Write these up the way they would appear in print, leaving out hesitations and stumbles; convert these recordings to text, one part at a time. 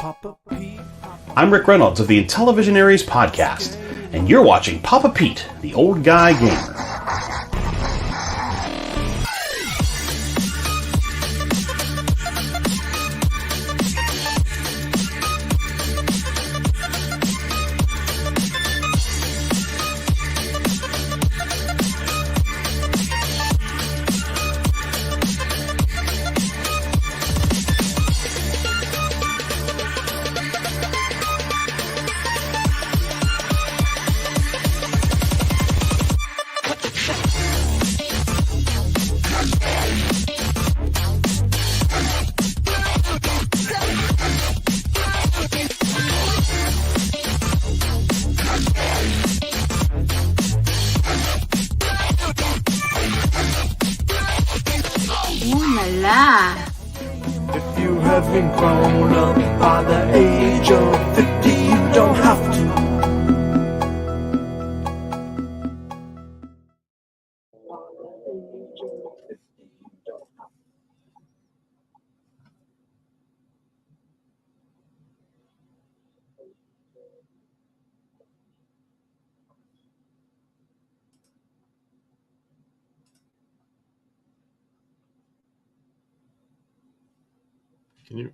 I'm Rick Reynolds of the Intellivision Aries podcast, and you're watching Papa Pete, the Old Guy Gamer. If you haven't grown up by the age of 50, you don't have to. Can you?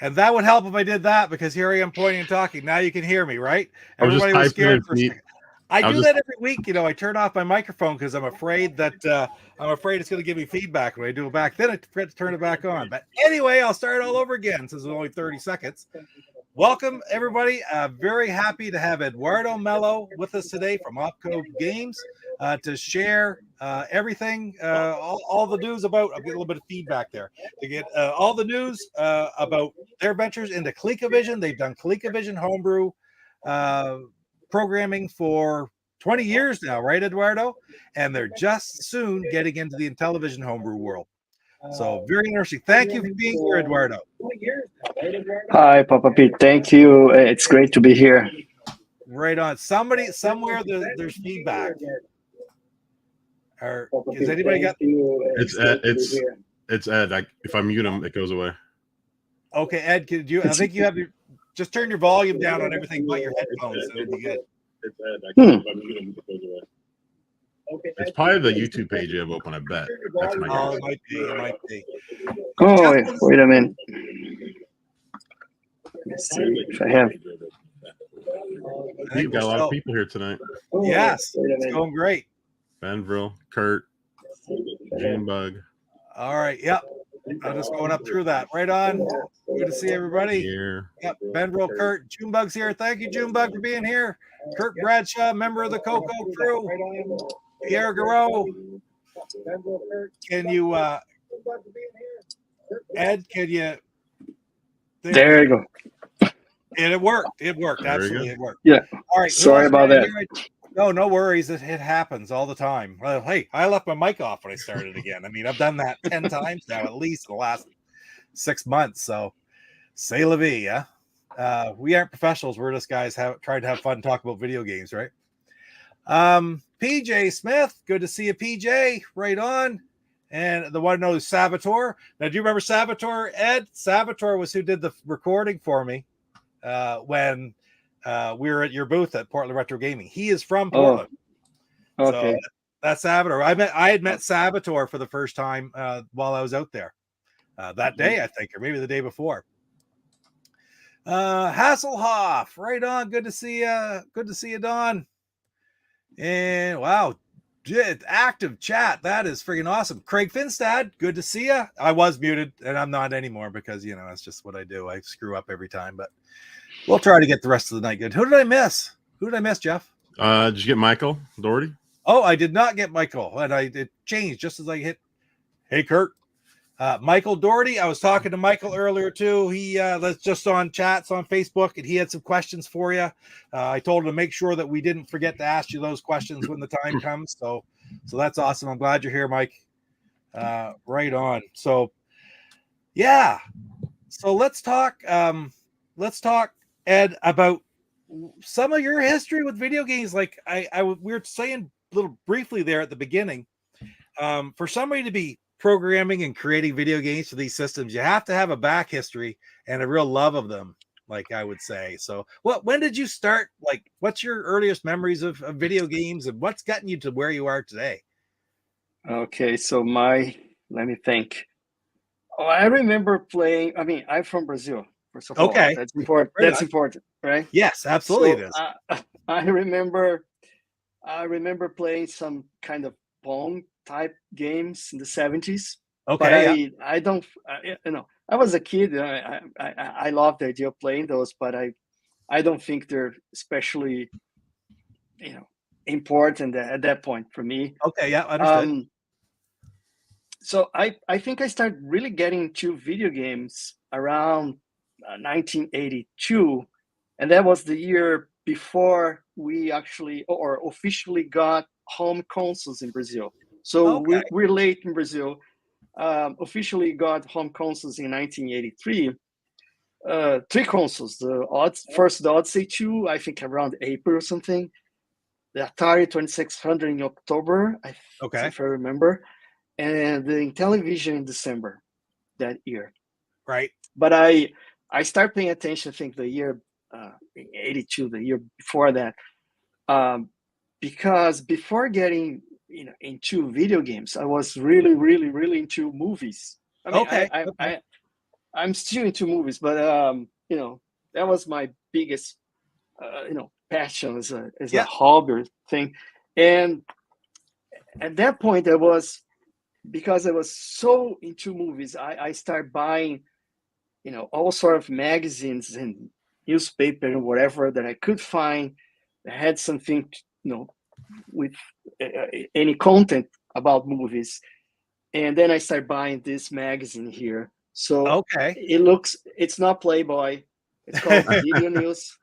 And that would help if I did that, because here I am pointing and talking. Now you can hear me, right? Everybody was scared for a second. I do that every week. You know, I turn off my microphone because I'm afraid that it's going to give me feedback when I do it back. Then I forget to turn it back on. But anyway, I'll start all over again since it's only 30 seconds. Welcome, everybody. Very happy to have Eduardo Mello with us today from Opcode Games to share everything, all the news about. I'll get a little bit of feedback there to get all the news about their ventures into Colecovision. They've done Colecovision Homebrew programming for 20 years now, right, Eduardo? And they're just soon getting into the Intellivision Homebrew World. So very interesting. Thank you for being here, Eduardo. Hi, Papa Pete. Thank you. It's great to be here. Right on. Somebody somewhere there's feedback. Or is anybody got? It's Ed. It's Ed. If I mute him, it goes away. Okay, Ed. Could you? I think you have your. Just turn your volume down on everything but your headphones. So it'll be good. It's Ed. If I mute him, it goes away. It's probably the YouTube page you have open, I bet. That's my guess. It might be. Oh, wait a minute. Let's see if I have. You've got a lot of people here tonight. Yes, it's going great. Benville, Kurt, Junebug. All right, yep. I'm just going up through that. Right on. Good to see everybody. Here. Yep, Benville, Kurt, Junebug's here. Thank you, Junebug, for being here. Kurt Bradshaw, member of the Coco crew. Pierre Garreau. Can you, Ed, can you? There you go. And it worked. It worked. Absolutely, it worked. Yeah. All right. Sorry about that. No worries. It happens all the time. Well, hey, I left my mic off when I started again. I mean, I've done that 10 times now, at least in the last 6 months. So, c'est la vie, yeah. We aren't professionals. We're just guys trying to have fun and talk about video games, right? PJ Smith, good to see you, PJ. Right on. And the one knows Saboteur. Now, do you remember Saboteur, Ed? Saboteur was who did the recording for me when we were at your booth at Portland Retro Gaming. He is from Portland. Okay. So that's Saboteur. I had met Saboteur for the first time while I was out there that day, I think, or maybe the day before. Hasselhoff, right on. Good to see you. Good to see you, Don. And wow, active chat. That is freaking awesome. Craig Finstad, good to see you. I was muted and I'm not anymore because, you know, that's just what I do. I screw up every time, but we'll try to get the rest of the night good. Who did I miss? Jeff? Did you get Michael Doherty? Oh, I did not get Michael, and it changed just as I hit. Hey, Kurt. Michael Doherty. I was talking to Michael earlier too. He that's just on chats on Facebook, and he had some questions for you. I told him to make sure that we didn't forget to ask you those questions when the time comes. So that's awesome. I'm glad you're here, Mike. Right on. So, yeah. So let's talk, Ed, about some of your history with video games. Like we were saying a little briefly there at the beginning. For somebody to be programming and creating video games for these systems, you have to have a back history and a real love of them, like I would say. So when did you start? Like, what's your earliest memories of video games, and what's gotten you to where you are today? Okay, so let me think. Oh, I remember playing. I mean, I'm from Brazil. First of all, that's important. Right That's important, right? Yes, absolutely, So, it is. I remember playing some kind of Pong type games in the 70s. Okay, But I don't, I was a kid. I loved the idea of playing those, but I don't think they're especially, important at that point for me. Okay, yeah, understood. So I think I started really getting into video games around 1982, and that was the year before we actually or officially got home consoles in Brazil. So we're late in Brazil. Officially got home consoles in 1983. Three consoles: the Odyssey 2, I think around April or something. The Atari 2600 in October, if I remember, and the Intellivision in December that year. Right. But I started paying attention, I think the year 82, the year before that, because before getting into video games, I was really, really, really into movies. I mean, I'm still into movies, but that was my biggest passion as a hobby thing. And at that point, because I was so into movies, I started buying, all sort of magazines and newspaper and whatever that I could find that had something, with any content about movies. And then I started buying this magazine here. So it's not Playboy. It's called Video News.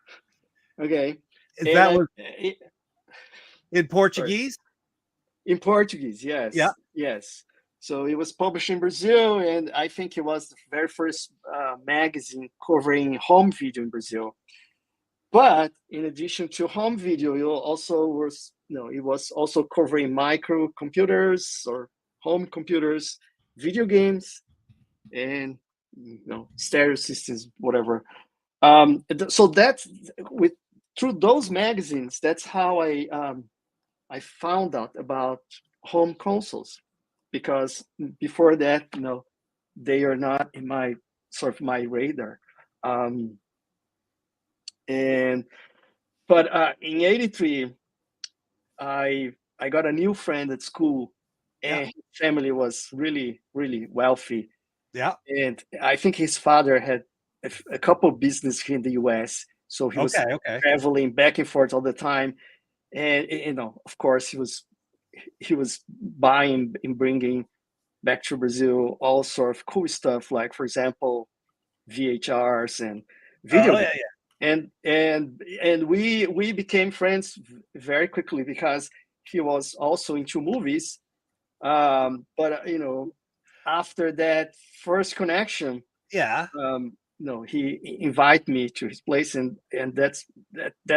Okay. In Portuguese? In Portuguese, yes. Yeah. Yes. So it was published in Brazil, and I think it was the very first magazine covering home video in Brazil. But in addition to home video, it was also covering microcomputers or home computers, video games, and stereo systems, whatever. So that's through those magazines. That's how I found out about home consoles, because before that, they are not in my my radar. But in '83, I got a new friend at school, and his family was really, really wealthy. Yeah. And I think his father had a couple of business here in the US, so he was traveling back and forth all the time. And of course, he was buying and bringing back to Brazil all sort of cool stuff, like, for example, VHRs and video games. And we became friends very quickly because he was also into movies. But after that first connection, he invited me to his place, and that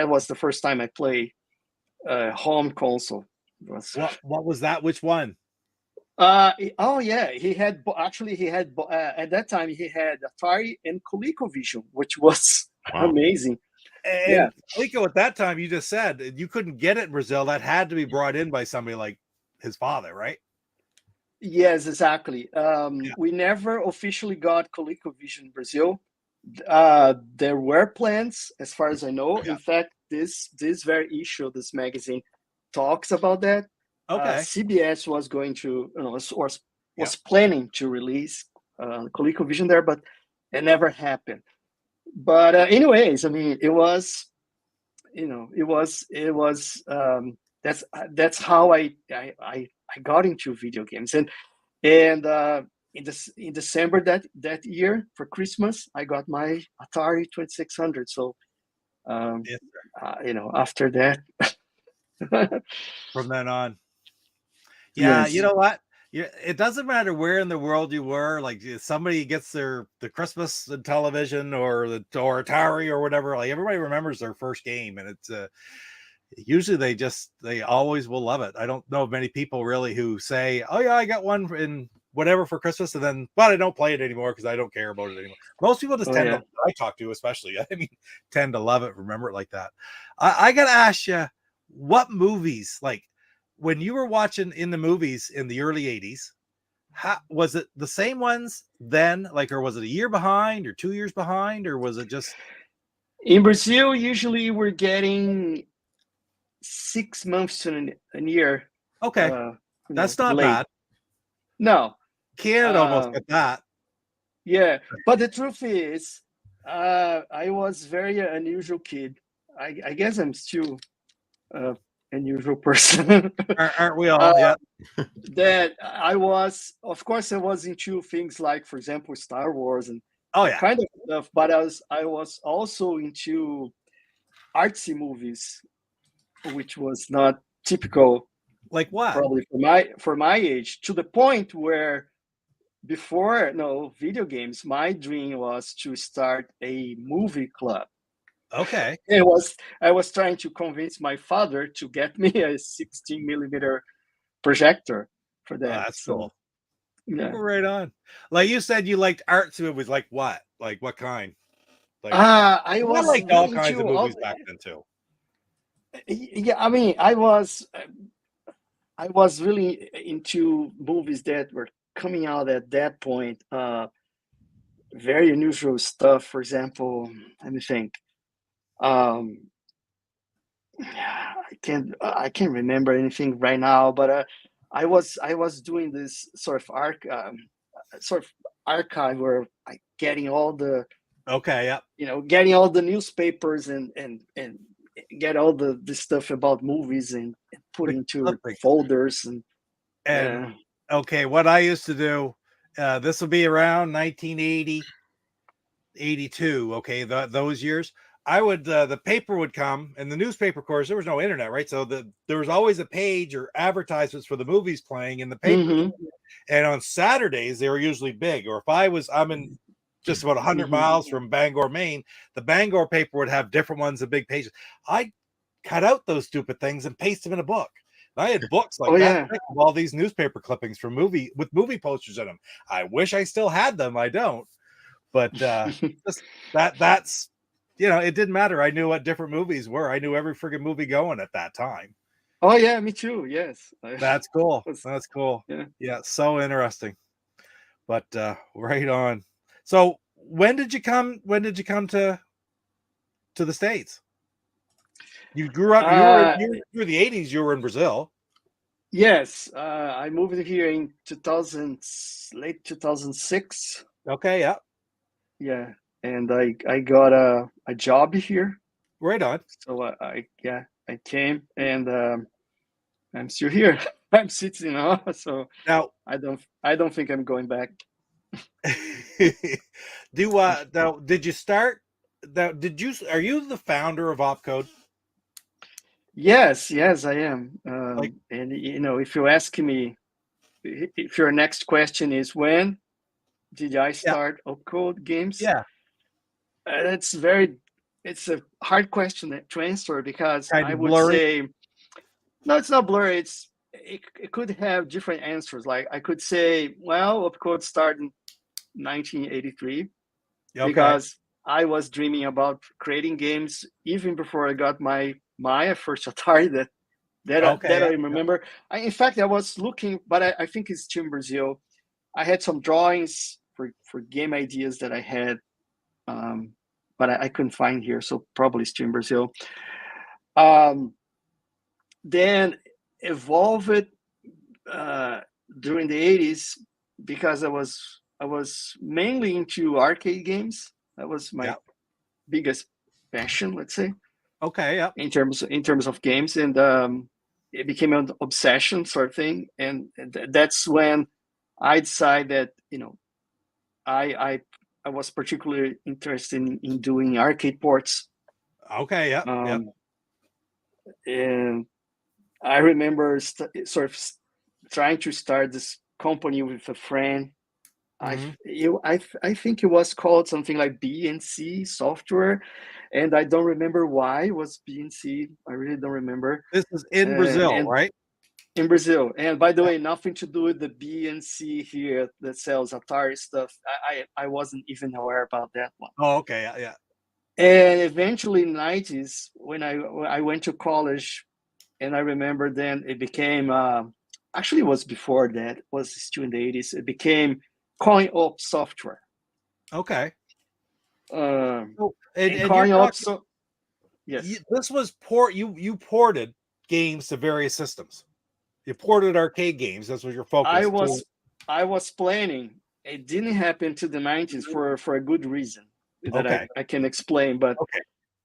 was the first time I played home console. What was that? Which one? He had at that time he had Atari and Colecovision, which was amazing. And Coleco at that time, you just said you couldn't get it in Brazil. That had to be brought in by somebody like his father, right? Yes, exactly. We never officially got ColecoVision in Brazil. There were plans, as far as I know. In fact, this very issue of this magazine talks about that. CBS was going to, was planning to release ColecoVision there, but it never happened. But anyways, I mean, that's how I got into video games. And in December that year for Christmas, I got my Atari 2600. So after that, from then on. Yeah, yes. You know what? Yeah, it doesn't matter where in the world you were. Like somebody gets the Christmas television or or Atari or whatever. Like everybody remembers their first game, and it's usually they always will love it. I don't know of many people really who say, "Oh yeah, I got one in whatever for Christmas," and then but I don't play it anymore because I don't care about it anymore. Most people just tend to. I talk to especially. I mean, tend to love it, remember it like that. I gotta ask you, what movies like? When you were watching in the movies in the early 80s, was it the same ones then? Like, or was it a year behind or 2 years behind, or was it just in Brazil? Usually we're getting 6 months to a year. okay? That's not late. bad. No, Canada almost got that. Yeah, but the truth is, I was very unusual kid. I guess I'm still unusual person. Aren't we all? Yeah. That I was, of course, I was into things like, for example, Star Wars and kind of stuff. But I was also into artsy movies, which was not typical. Like what? Probably for my age, to the point where before video games, my dream was to start a movie club. Okay. I was trying to convince my father to get me a 16 millimeter projector for that. Oh, that's cool. Yeah. Right on. Like you said, you liked arts movies. Like what? Like what kind? Like I was liked really all kinds of movies back then too. Yeah, I mean, I was really into movies that were coming out at that point. Very unusual stuff. For example, let me think. I can't remember anything right now, but I was doing this sort of archive where getting all the getting all the newspapers and get all the stuff about movies and put into folders and okay, what I used to do, this will be around 1980, 82. Okay, those years. I would the paper would come and the newspaper, of course, there was no internet, right? So there was always a page or advertisements for the movies playing in the paper. Mm-hmm. And on Saturdays they were usually big. Or if I'm in just about 100 miles from Bangor, Maine, the Bangor paper would have different ones of big pages. I cut out those stupid things and paste them in a book. And I had books like that of all these newspaper clippings from movie posters in them. I wish I still had them. I don't. But that's it didn't matter. I knew what different movies were. I knew every friggin' movie going at that time. Oh yeah, me too. Yes. That's cool. That's cool. Yeah, so interesting. But right on. So when did you come to the States? You grew up you were the 80s, you were in Brazil. Yes. I moved here in late 2006. Okay, yeah. Yeah. And I got a job here. Right on. So I came and I'm still here. I'm sitting now. So now I don't think I'm going back. Did you start are you the founder of Opcode? Yes, I am. And if you ask me, if your next question is when did I start Opcode Games? Yeah. It's a hard question to answer because I would blurry. say no, it's not blurry. It could have different answers. Like I could say, well, Opcode started in 1983 because I was dreaming about creating games even before I got my first Atari that I remember. In fact, I was looking, but I think it's still in Brazil. I had some drawings for game ideas that I had, but I couldn't find here, so probably still in Brazil. Then evolved during the 80s because I was mainly into arcade games. That was my biggest passion, let's say. Okay, yeah. In terms of games, and it became an obsession sort of thing, and that's when I decided that I was particularly interested in doing arcade ports. Okay, yeah. And I remember sort of trying to start this company with a friend. I think it was called something like BNC software, and I don't remember why it was BNC. I really don't remember. This is in Brazil, right? In Brazil. And by the way, nothing to do with the BNC here that sells Atari stuff. I wasn't even aware about that one. Oh, okay, yeah. And eventually in the 90s, when I went to college, and I remember then it became, actually it was before that, it was still in the 80s, it became Coin-Op software. Okay. And Coin-Op, yes. This was you ported games to various systems. You ported arcade games. That's what your focus. I was planning. It didn't happen to the 90s for a good reason that I can explain. But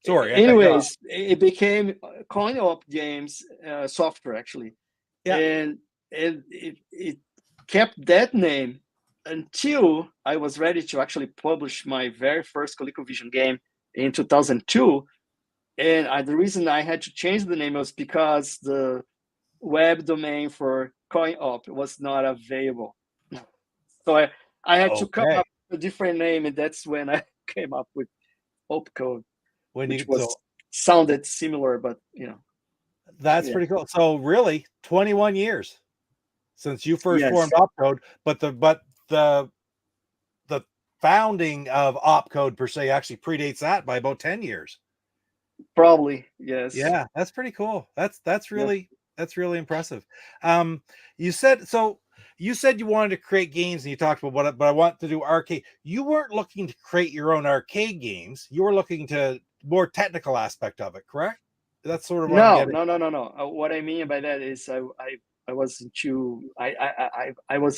sorry. Anyways, it became Coin-Op Games software actually, and it kept that name until I was ready to actually publish my very first ColecoVision game in 2002. And the reason I had to change the name was because the web domain for Coin-Op was not available. So I had to come up with a different name, and that's when I came up with Opcode, which sounded similar, but that's pretty cool. So really, 21 years since you first formed Opcode, but the founding of Opcode per se actually predates that by about 10 years. Probably, yes. Yeah, that's pretty cool. That's really impressive. You said you wanted to create games, and you talked about what, but I want to do arcade. You weren't looking to create your own arcade games. You were looking to more technical aspect of it, correct? That's sort of what I'm getting. No. What I mean by that is I was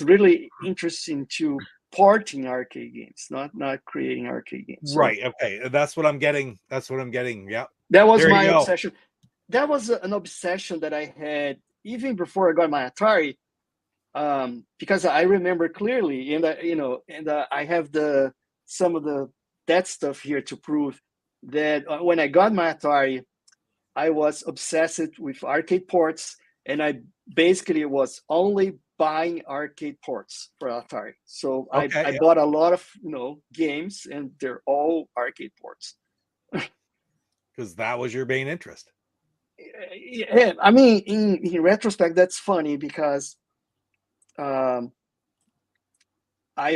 really interested into porting arcade games, not creating arcade games. Right. Okay. That's what I'm getting. Yeah. That was my obsession. That was an obsession that I had even before I got my Atari, because I remember clearly, and I have some of that stuff here to prove that when I got my Atari, I was obsessed with arcade ports, and I basically was only buying arcade ports for Atari. So I bought a lot of games, and they're all arcade ports. Because that was your main interest. Yeah, I mean, in retrospect, that's funny because I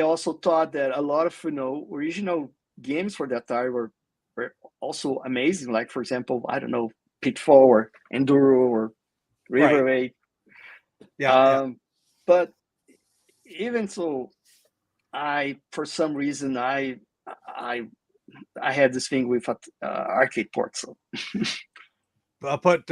also thought that a lot of original games for the Atari were also amazing. Like, for example, I don't know, Pitfall or Enduro or River Raid. But even so, for some reason I had this thing with arcade ports. So. I'll put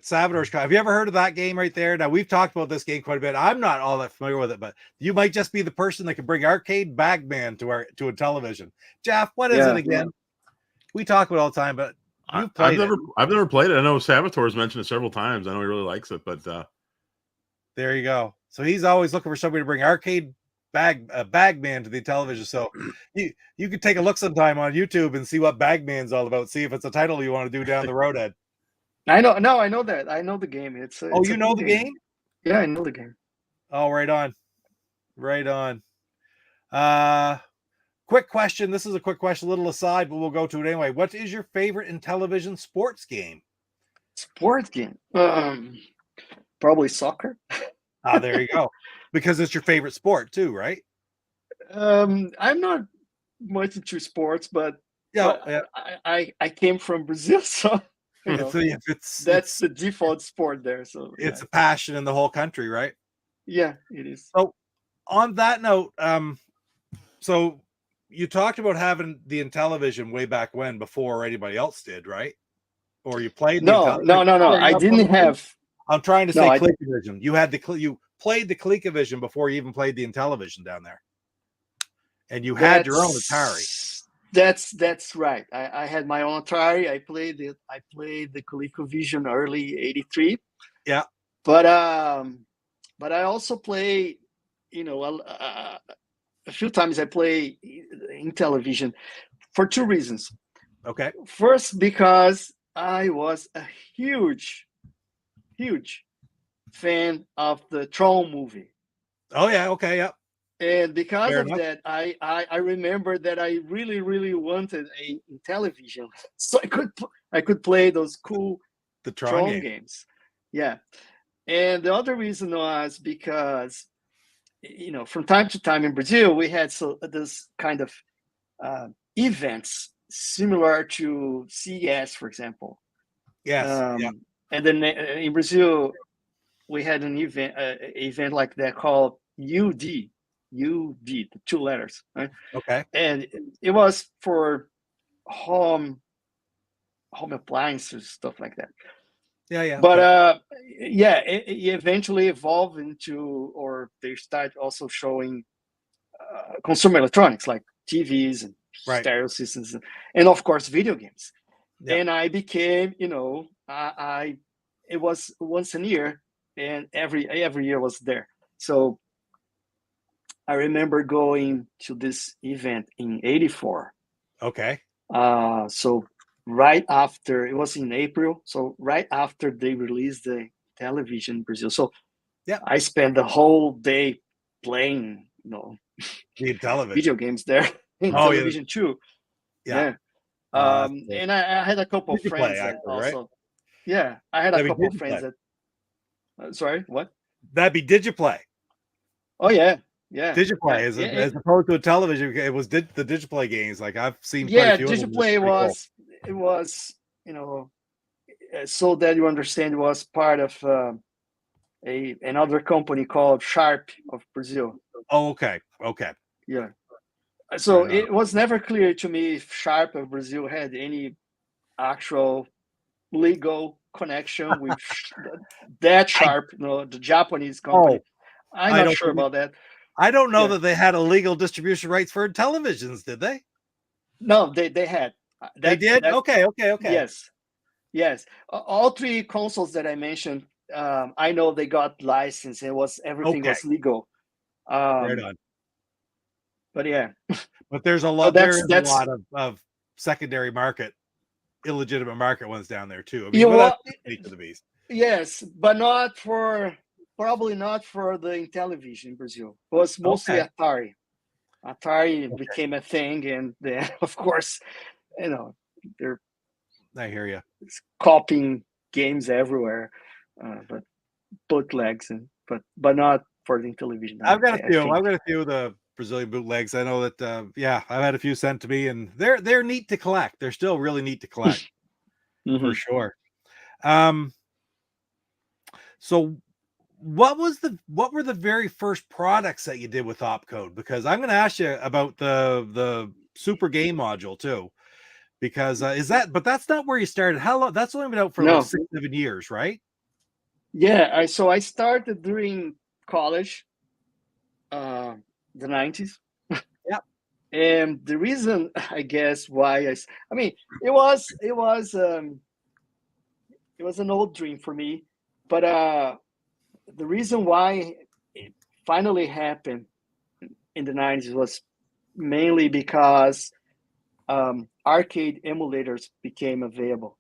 Salvador's. Have you ever heard of that game right there? Now, we've talked about this game quite a bit. I'm not all that familiar with it, but you might just be the person that can bring Arcade Bagman to a television. Jeff, what is it again? We talk about it all the time, but I've never played it. I know Salvatore's mentioned it several times. I know he really likes it, but there you go. So he's always looking for somebody to bring Arcade Bagman to the television. So you could take a look sometime on YouTube and see what Bagman's all about. See if it's a title you want to do down the road, Ed. I know. No, I know that. I know the game. It's you know the game? Yeah, I know the game. Oh, right on. Quick question. This is a quick question, a little aside, but we'll go to it anyway. What is your favorite Intellivision sports game? Sports game? Probably soccer. There you go. Because it's your favorite sport too, right? I'm not much into sports, but I came from Brazil, so that's the default sport there. So it's a passion in the whole country, right? Yeah, it is. So on that note, so you talked about having the Intellivision way back when, before anybody else did, right? Or you played? No. I didn't have. I'm trying to say ColecoVision. You played the ColecoVision before you even played the Intellivision down there, and you had your own Atari. That's right. I had my own Atari. I played the ColecoVision early '83. Yeah, but I also play, a few times I play Intellivision for two reasons. Okay. First, because I was a huge fan of the Tron movie. Oh yeah, okay, yep. And because of that, I remember that I really wanted a Intellivision, so I could play those cool the Tron games. Yeah, and the other reason was because, you know, from time to time in Brazil we had this kind of events similar to CES, for example. Yes. And then in Brazil we had an event like that called UD, the 2 letters, right? Okay. And it was for home appliances, stuff like that. Yeah. But yeah, it eventually evolved into, or they start also showing consumer electronics like TVs and stereo systems, and of course video games. Yep. And I became, you know, it was once a year, and every year was there. So I remember going to this event in '84. Okay. So right after, it was in April, so right after they released the television in Brazil. So yeah, I spent the whole day playing, you know, the television video games there in television too. Yeah. And I had a couple of friends that also. Right? Yeah, I had a couple of friends that. Sorry, what? That'd be Digiplay. Oh yeah. Yeah, Digiplay as opposed to a television. It was the Digiplay games. Like I've seen. Yeah, Digiplay was cool. It was, you know, so that you understand, it was part of another company called Sharp of Brazil. Oh, okay. Yeah. So it was never clear to me if Sharp of Brazil had any actual legal connection with that Sharp, you know, the Japanese company. I'm not sure about that. I don't know that they had illegal distribution rights for televisions, did they? No, they had. They did? Okay. Yes. All 3 consoles that I mentioned, I know they got licensed. Everything was legal. Right on. But yeah. But there's a lot. There's a lot of secondary market, illegitimate market ones down there too. I mean, that's the beast. Yes, but probably not for the Intellivision in Brazil. It was mostly Atari. Atari became a thing, and then, of course, you know, I hear you. Copying games everywhere, but bootlegs, but not for the Intellivision. I've got a few of the Brazilian bootlegs. I know that I've had a few sent to me, and they're neat to collect. They're still really neat to collect for sure. So what were the very first products that you did with Opcode? Because I'm going to ask you about the Super Game module too, because but that's not where you started. How long? That's only been out for like 6-7 years, right? Yeah, so I started during college, the 90s. Yeah. And the reason, I guess, why I mean, it was an old dream for me, but the reason why it finally happened in the 90s was mainly because arcade emulators became available.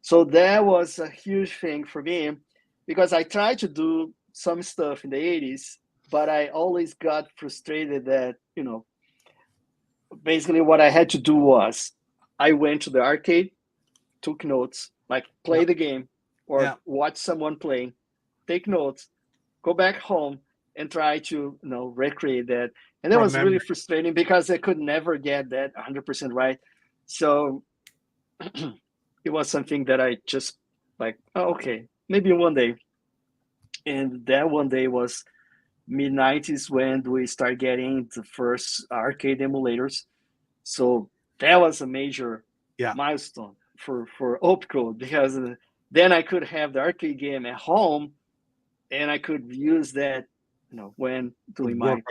So that was a huge thing for me, because I tried to do some stuff in the 80s, but I always got frustrated that, you know, basically what I had to do was I went to the arcade, took notes, like play the game or watch someone playing, take notes, go back home and try to, you know, recreate that. And that was really frustrating because I could never get that 100% right. So it was something that I just like, oh, okay, maybe one day. And that one day was mid-90s when we started getting the first arcade emulators. So that was a major milestone for Opcode, because then I could have the arcade game at home and I could use that, you know, when doing my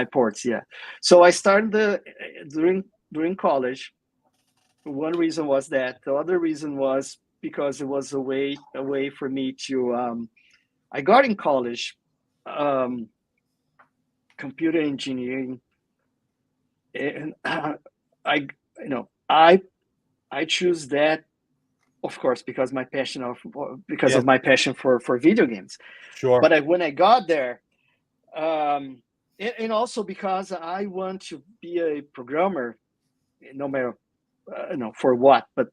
ports. Yeah. So I started during college. One reason was that. The other reason was because it was a way for me to I got in college computer engineering, and I choose that, of course, because of my passion for video games. Sure. But when I got there, and also because I want to be a programmer, no matter for what. But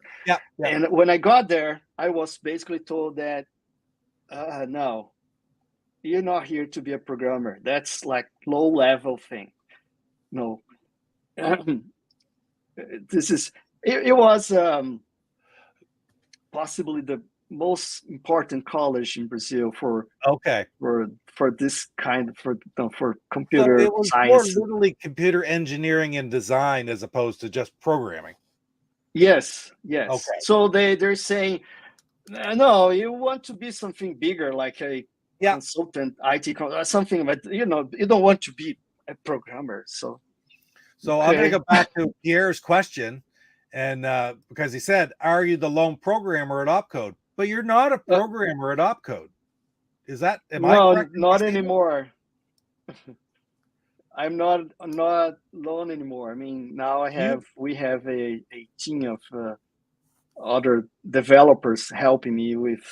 and when I got there, I was basically told that no, you're not here to be a programmer. That's like low level thing. No, this is it was possibly the most important college in Brazil for this kind for computer so it was science. more literally computer engineering and design as opposed to just programming. Yes. Okay. So they're saying, no, you want to be something bigger, like a consultant, IT, something, but you don't want to be a programmer. So I'm going to go back to Pierre's question, and because he said, "Are you the lone programmer at Opcode?" But you're not a programmer at Opcode. Is that? Am I correct? No, not anymore. I'm not alone anymore. I mean, now we have a team of other developers helping me with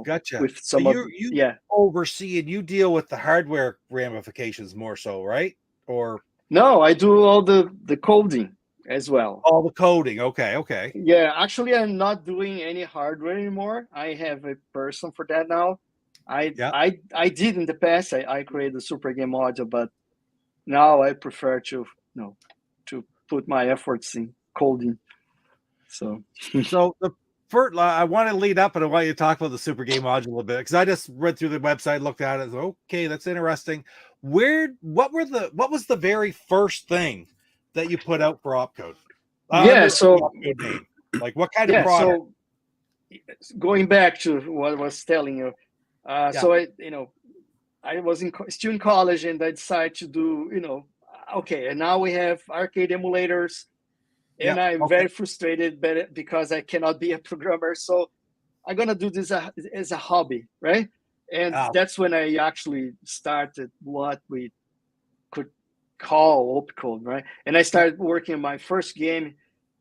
Gotcha. with some you oversee and you deal with the hardware ramifications more so, right? Or no, I do all the coding as well. All the coding. Okay. Yeah, actually, I'm not doing any hardware anymore. I have a person for that now. I did in the past. I created a super game module, but now I prefer to to put my efforts in coding. So the first, I want to lead up and I want you to talk about the super game module a bit because I just read through the website, looked at it. Okay, that's interesting. What was the very first thing that you put out for Opcode? Like what kind of product? So going back to what I was telling you, so I was still in college and I decided to do okay, and now we have arcade emulators. And I'm very frustrated because I cannot be a programmer. So I'm going to do this as a hobby, right? And that's when I actually started what we could call Opcode, right? And I started working on my first game.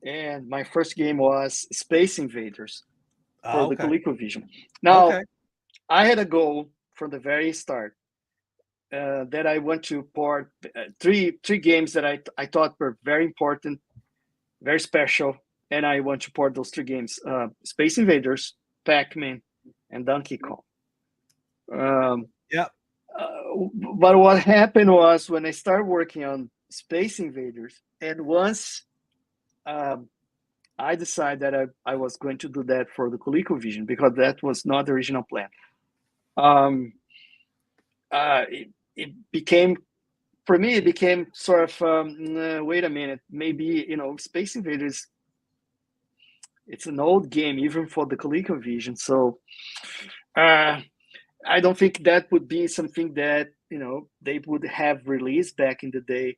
And my first game was Space Invaders for the Colecovision. Now, I had a goal from the very start that I want to port three games that I thought were very important, very special, and I want to port those 3 games: Space Invaders, Pac-Man, and Donkey Kong. But what happened was when I started working on Space Invaders, and once I decided that I was going to do that for the Colecovision because that was not the original plan. It became. For me, it became sort of, wait a minute, maybe, Space Invaders, it's an old game, even for the ColecoVision. So I don't think that would be something that, they would have released back in the day.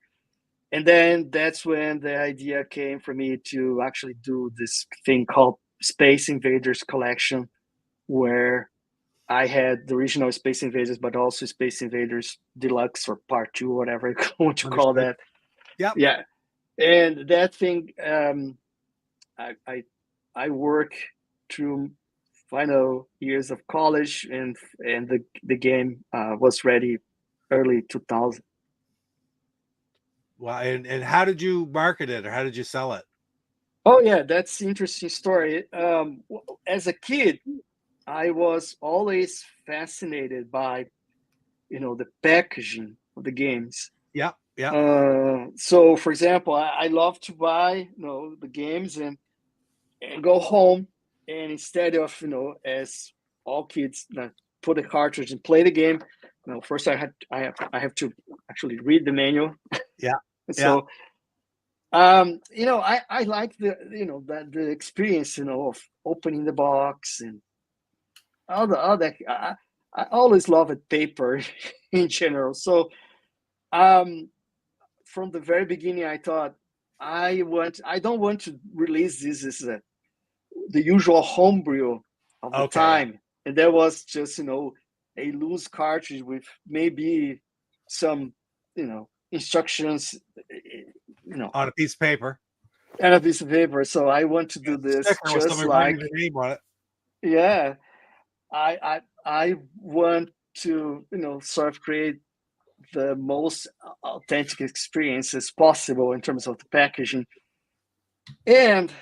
And then that's when the idea came for me to actually do this thing called Space Invaders Collection, where I had the original Space Invaders, but also Space Invaders Deluxe or Part 2, whatever you want to call that. Yeah. And that thing, I work through final years of college, and the game was ready early 2000. Wow. And how did you market it, or how did you sell it? Oh, yeah, that's an interesting story. As a kid, I was always fascinated by, the packaging of the games. Yeah. So, for example, I love to buy, the games and go home, and instead of, as all kids, put a cartridge and play the game. First I have to actually read the manual. Yeah. So, I like the experience, of opening the box and all that. I always loved paper in general. So from the very beginning, I thought I don't want to release this as the usual homebrew of the time. And there was just a loose cartridge with maybe some instructions on a piece of paper. And a piece of paper. So I want to do this just like I want to sort of create the most authentic experience as possible in terms of the packaging. And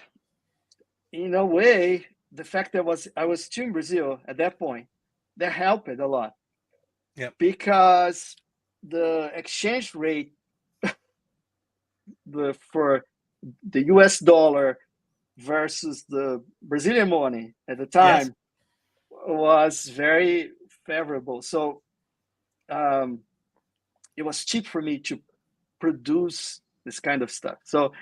in a way, the fact that I was still in Brazil at that point, that helped a lot. Yeah. Because the exchange rate for the US dollar versus the Brazilian money at the time was very favorable. So it was cheap for me to produce this kind of stuff. So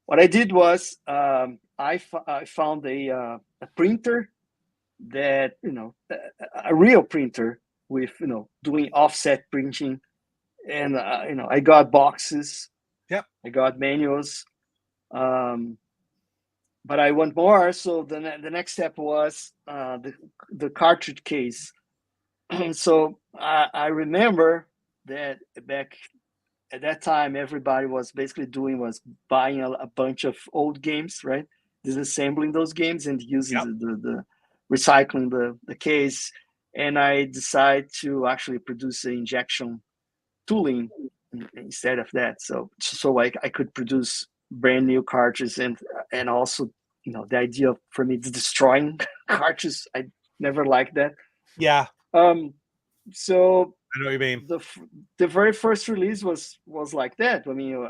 what I did was I found a printer that, a real printer with, doing offset printing. And, I got boxes. Yep. I got manuals. But I want more. So the next step was the cartridge case. So I remember that back at that time, everybody was basically was buying a bunch of old games, right? Disassembling those games and using the recycling the case. And I decided to actually produce an injection tooling instead of that. So I could produce brand new cartridges and also, the idea for me destroying cartridges, I never liked that. Yeah. So I know what you mean. The very first release was like that. I mean,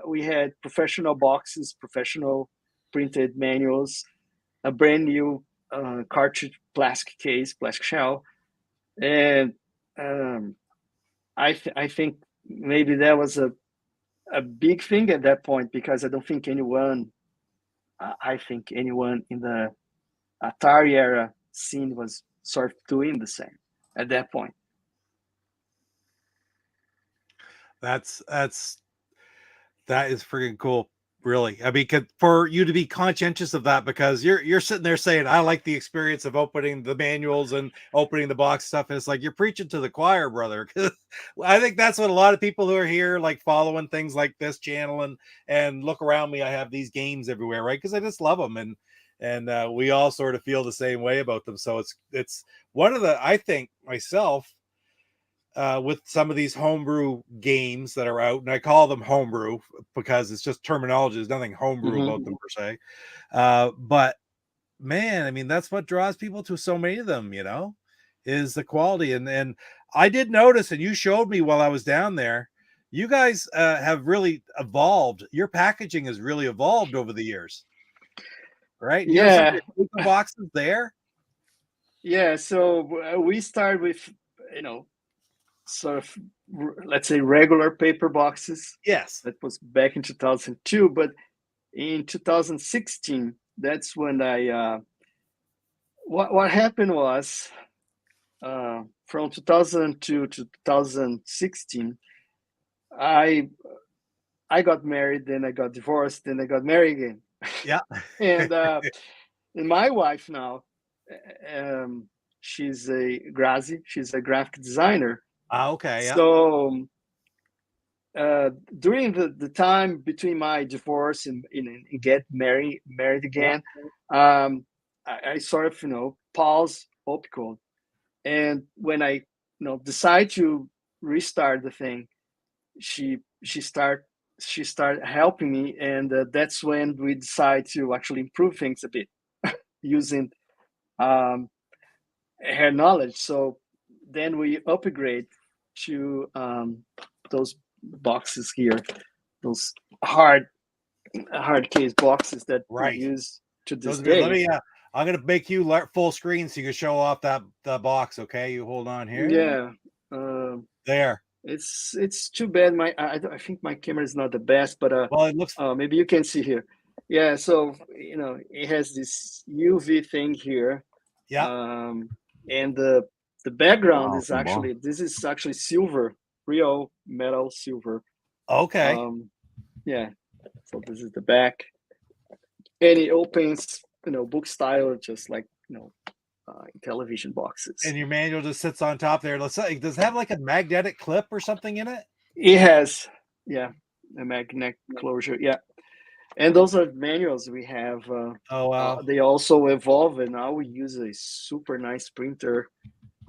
we had professional boxes, professional printed manuals, a brand new cartridge plastic case, plastic shell, and I think maybe that was a big thing at that point, because I don't think anyone in the Atari era scene was sort of doing the same at that point. That is freaking cool. Really. I mean, for you to be conscientious of that, because you're sitting there saying, I like the experience of opening the manuals and opening the box stuff. And it's like, you're preaching to the choir, brother. I think that's what a lot of people who are here, like following things like this channel and look around me. I have these games everywhere, right? Because I just love them. And we all sort of feel the same way about them. So it's one of the, I think myself, with some of these homebrew games that are out, and I call them homebrew because it's just terminology. There's nothing homebrew about them per se. But man, I mean, that's what draws people to so many of them, is the quality. And I did notice, and you showed me while I was down there, you guys have really evolved. Your packaging has really evolved over the years, right? Yeah. You have boxes there. Yeah. So we started with, sort of, let's say, regular paper boxes. Yes. That was back in 2002. But in 2016, that's when what happened was, from 2002 to 2016, I got married, then I got divorced, then I got married again. Yeah. and my wife now, she's a graphic designer. Okay. Yeah. So during the time between my divorce and get married again, I sort of pause Opcode, and when I decide to restart the thing, she started helping me, and that's when we decide to actually improve things a bit using her knowledge. So then we upgrade to those boxes here, those hard case boxes that we use to this day. Let me, I'm going to make you full screen so you can show off that box. Okay, you hold on here. Yeah. There. It's too bad. I think my camera is not the best, but well, it looks. Maybe you can see here. Yeah. So it has this UV thing here. Yeah. And the background is actually silver, real metal silver. Okay. Yeah. So this is the back, and it opens, book style, just like Intellivision boxes. And your manual just sits on top there. Let's say, does it have like a magnetic clip or something in it? It has, a magnetic closure. Yeah. And those are manuals we have. Oh wow! They also evolve, and now we use a super nice printer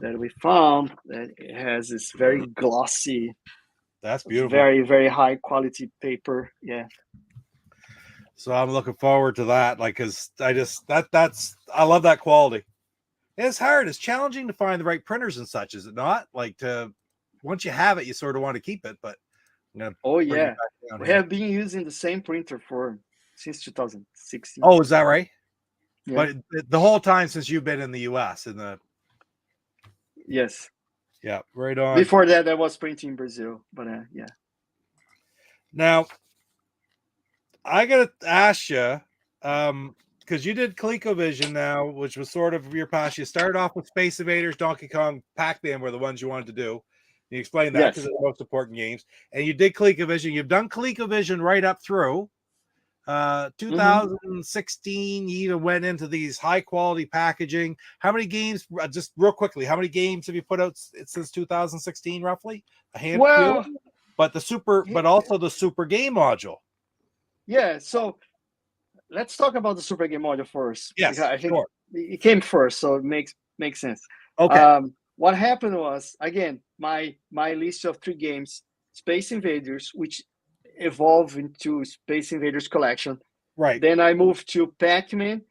that we found that it has this very glossy, that's beautiful, very, very high quality paper. Yeah. So I'm looking forward to that. Like, cause I love that quality. It's hard. It's challenging to find the right printers and such, is it not? Like, once you have it, you sort of want to keep it. But oh yeah, we have been using the same printer since 2016. Oh, is that right? Yeah. But the whole time since you've been in the U.S. Yes. Yeah, right on. Before that, I was printing in Brazil, but yeah. Now, I gotta ask you, because you did ColecoVision now, which was sort of your past. You started off with Space Invaders, Donkey Kong, Pac-Man were the ones you wanted to do. You explained that because they're the most important games. And you did ColecoVision. You've done ColecoVision right up through 2016. You even went into these high-quality packaging. How many games, just real quickly, how many games have you put out since 2016, roughly? A handful? Well, but also the Super Game module. Yeah, so let's talk about the Super Game module first. Yes, I think it came first, so it makes sense. Okay. What happened was, again, my list of 3 games, Space Invaders, which evolved into Space Invaders Collection. Right. Then I moved to Pac-Man,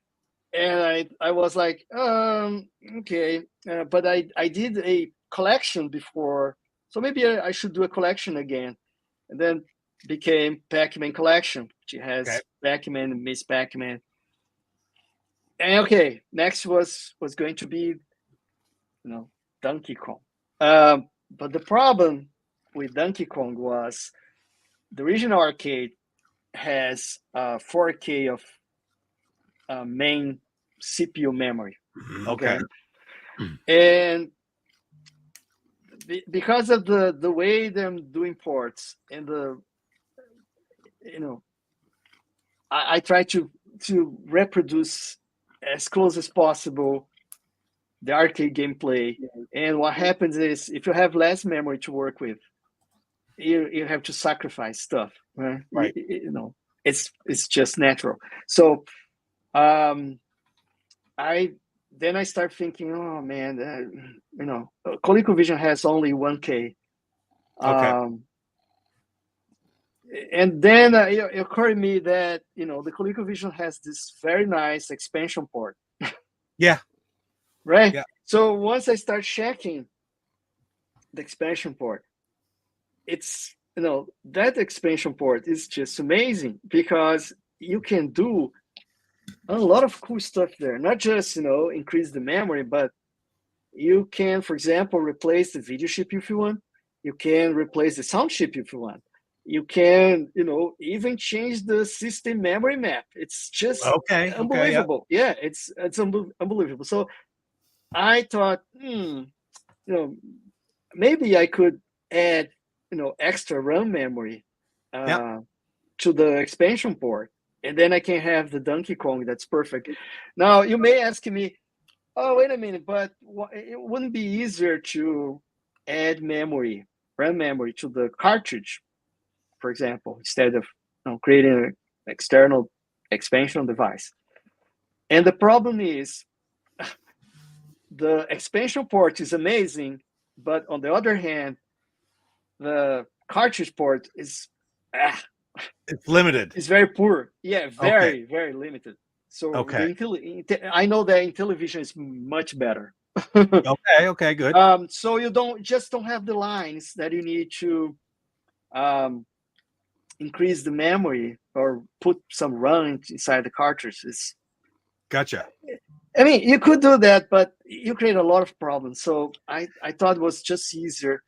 and I was like, okay, but I did a collection before, so maybe I should do a collection again, and then became Pac-Man Collection, which has Pac-Man and Miss Pac-Man. And next was going to be, Donkey Kong. But the problem with Donkey Kong was the original arcade has 4K of main CPU memory. Okay. And because of the way they're doing ports and I try to reproduce as close as possible the arcade gameplay. And what happens is, if you have less memory to work with, you have to sacrifice stuff, right? It's just natural. So I start thinking, oh man, ColecoVision has only 1K. And then it occurred to me that the ColecoVision has this very nice expansion port. Yeah. Right. Yeah. So once I start checking the expansion port, it's that expansion port is just amazing, because you can do a lot of cool stuff there. Not just increase the memory, but you can, for example, replace the video chip if you want. You can replace the sound chip if you want. You can, even change the system memory map. It's just unbelievable. Yeah, it's unbelievable. So I thought, maybe I could add, extra RAM memory to the expansion port, and then I can have the Donkey Kong. That's perfect. Now you may ask me, oh, wait a minute, but it wouldn't be easier to add RAM memory to the cartridge, for example, instead of creating an external expansion device? And the problem is, the expansion port is amazing, but on the other hand, the cartridge port is it's limited. It's very poor. Yeah, very, very limited. So I know that Intellivision is much better. Okay, good. So you don't have the lines that you need to increase the memory or put some RAM inside the cartridges. Gotcha. I mean, you could do that, but you create a lot of problems. So I thought it was just easier,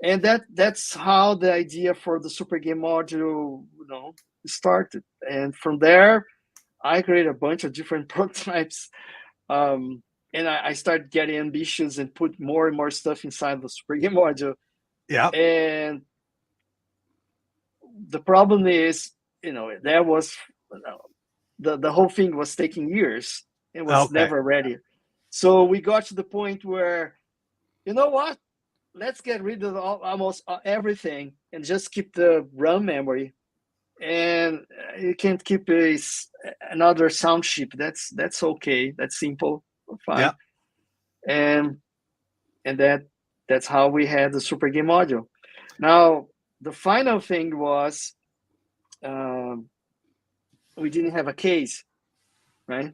and that's how the idea for the Super Game module, started. And from there, I created a bunch of different prototypes, and I started getting ambitious and put more and more stuff inside the Super Game module. Yeah. And the problem is, there was the whole thing was taking years. It was never ready. So we got to the point where, you know what? Let's get rid of almost everything and just keep the RAM memory. And you can keep another sound chip. That's okay. That's simple. Fine. Yeah. And and that's how we had the Super Game module. Now the final thing was we didn't have a case, right?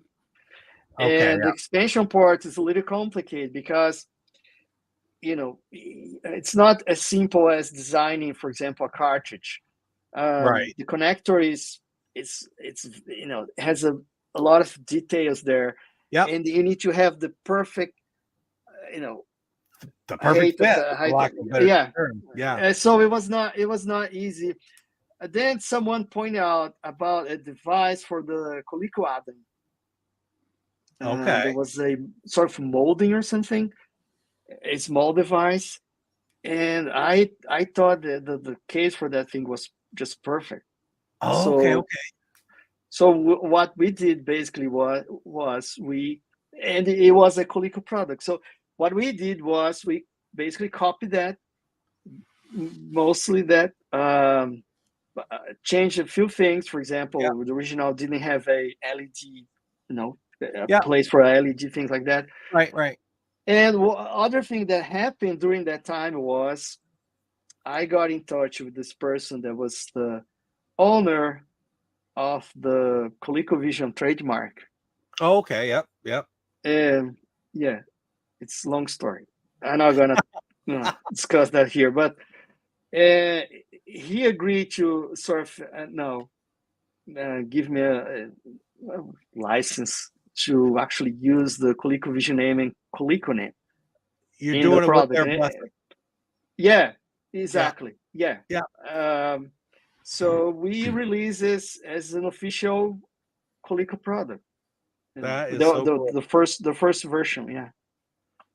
Okay, and the expansion port is a little complicated because it's not as simple as designing, for example, a cartridge. Right. The connector it's has a lot of details there. Yeah. And you need to have the perfect the perfect fit. Yeah. Yeah. So it was not easy. Then someone pointed out about a device for the Colecovision. Okay. There was a sort of molding or something, a small device, and I thought that the case for that thing was just perfect. Oh, okay. So what we did basically was and it was a Coleco product. So what we did was we basically copied that, mostly that, changed a few things. For example, the original didn't have a LED, place for a LED, things like that. Right. And other thing that happened during that time was I got in touch with this person that was the owner of the Colecovision trademark. Oh, okay. Yep. And yeah, it's a long story. I'm not gonna discuss that here, but he agreed to sort of give me a license to actually use the Colecovision name and Coleco name. You're doing it product. With their blessing. Yeah, exactly. Yeah. So Mm-hmm. we release this as an official Coleco product. That is so cool. The first version. Yeah.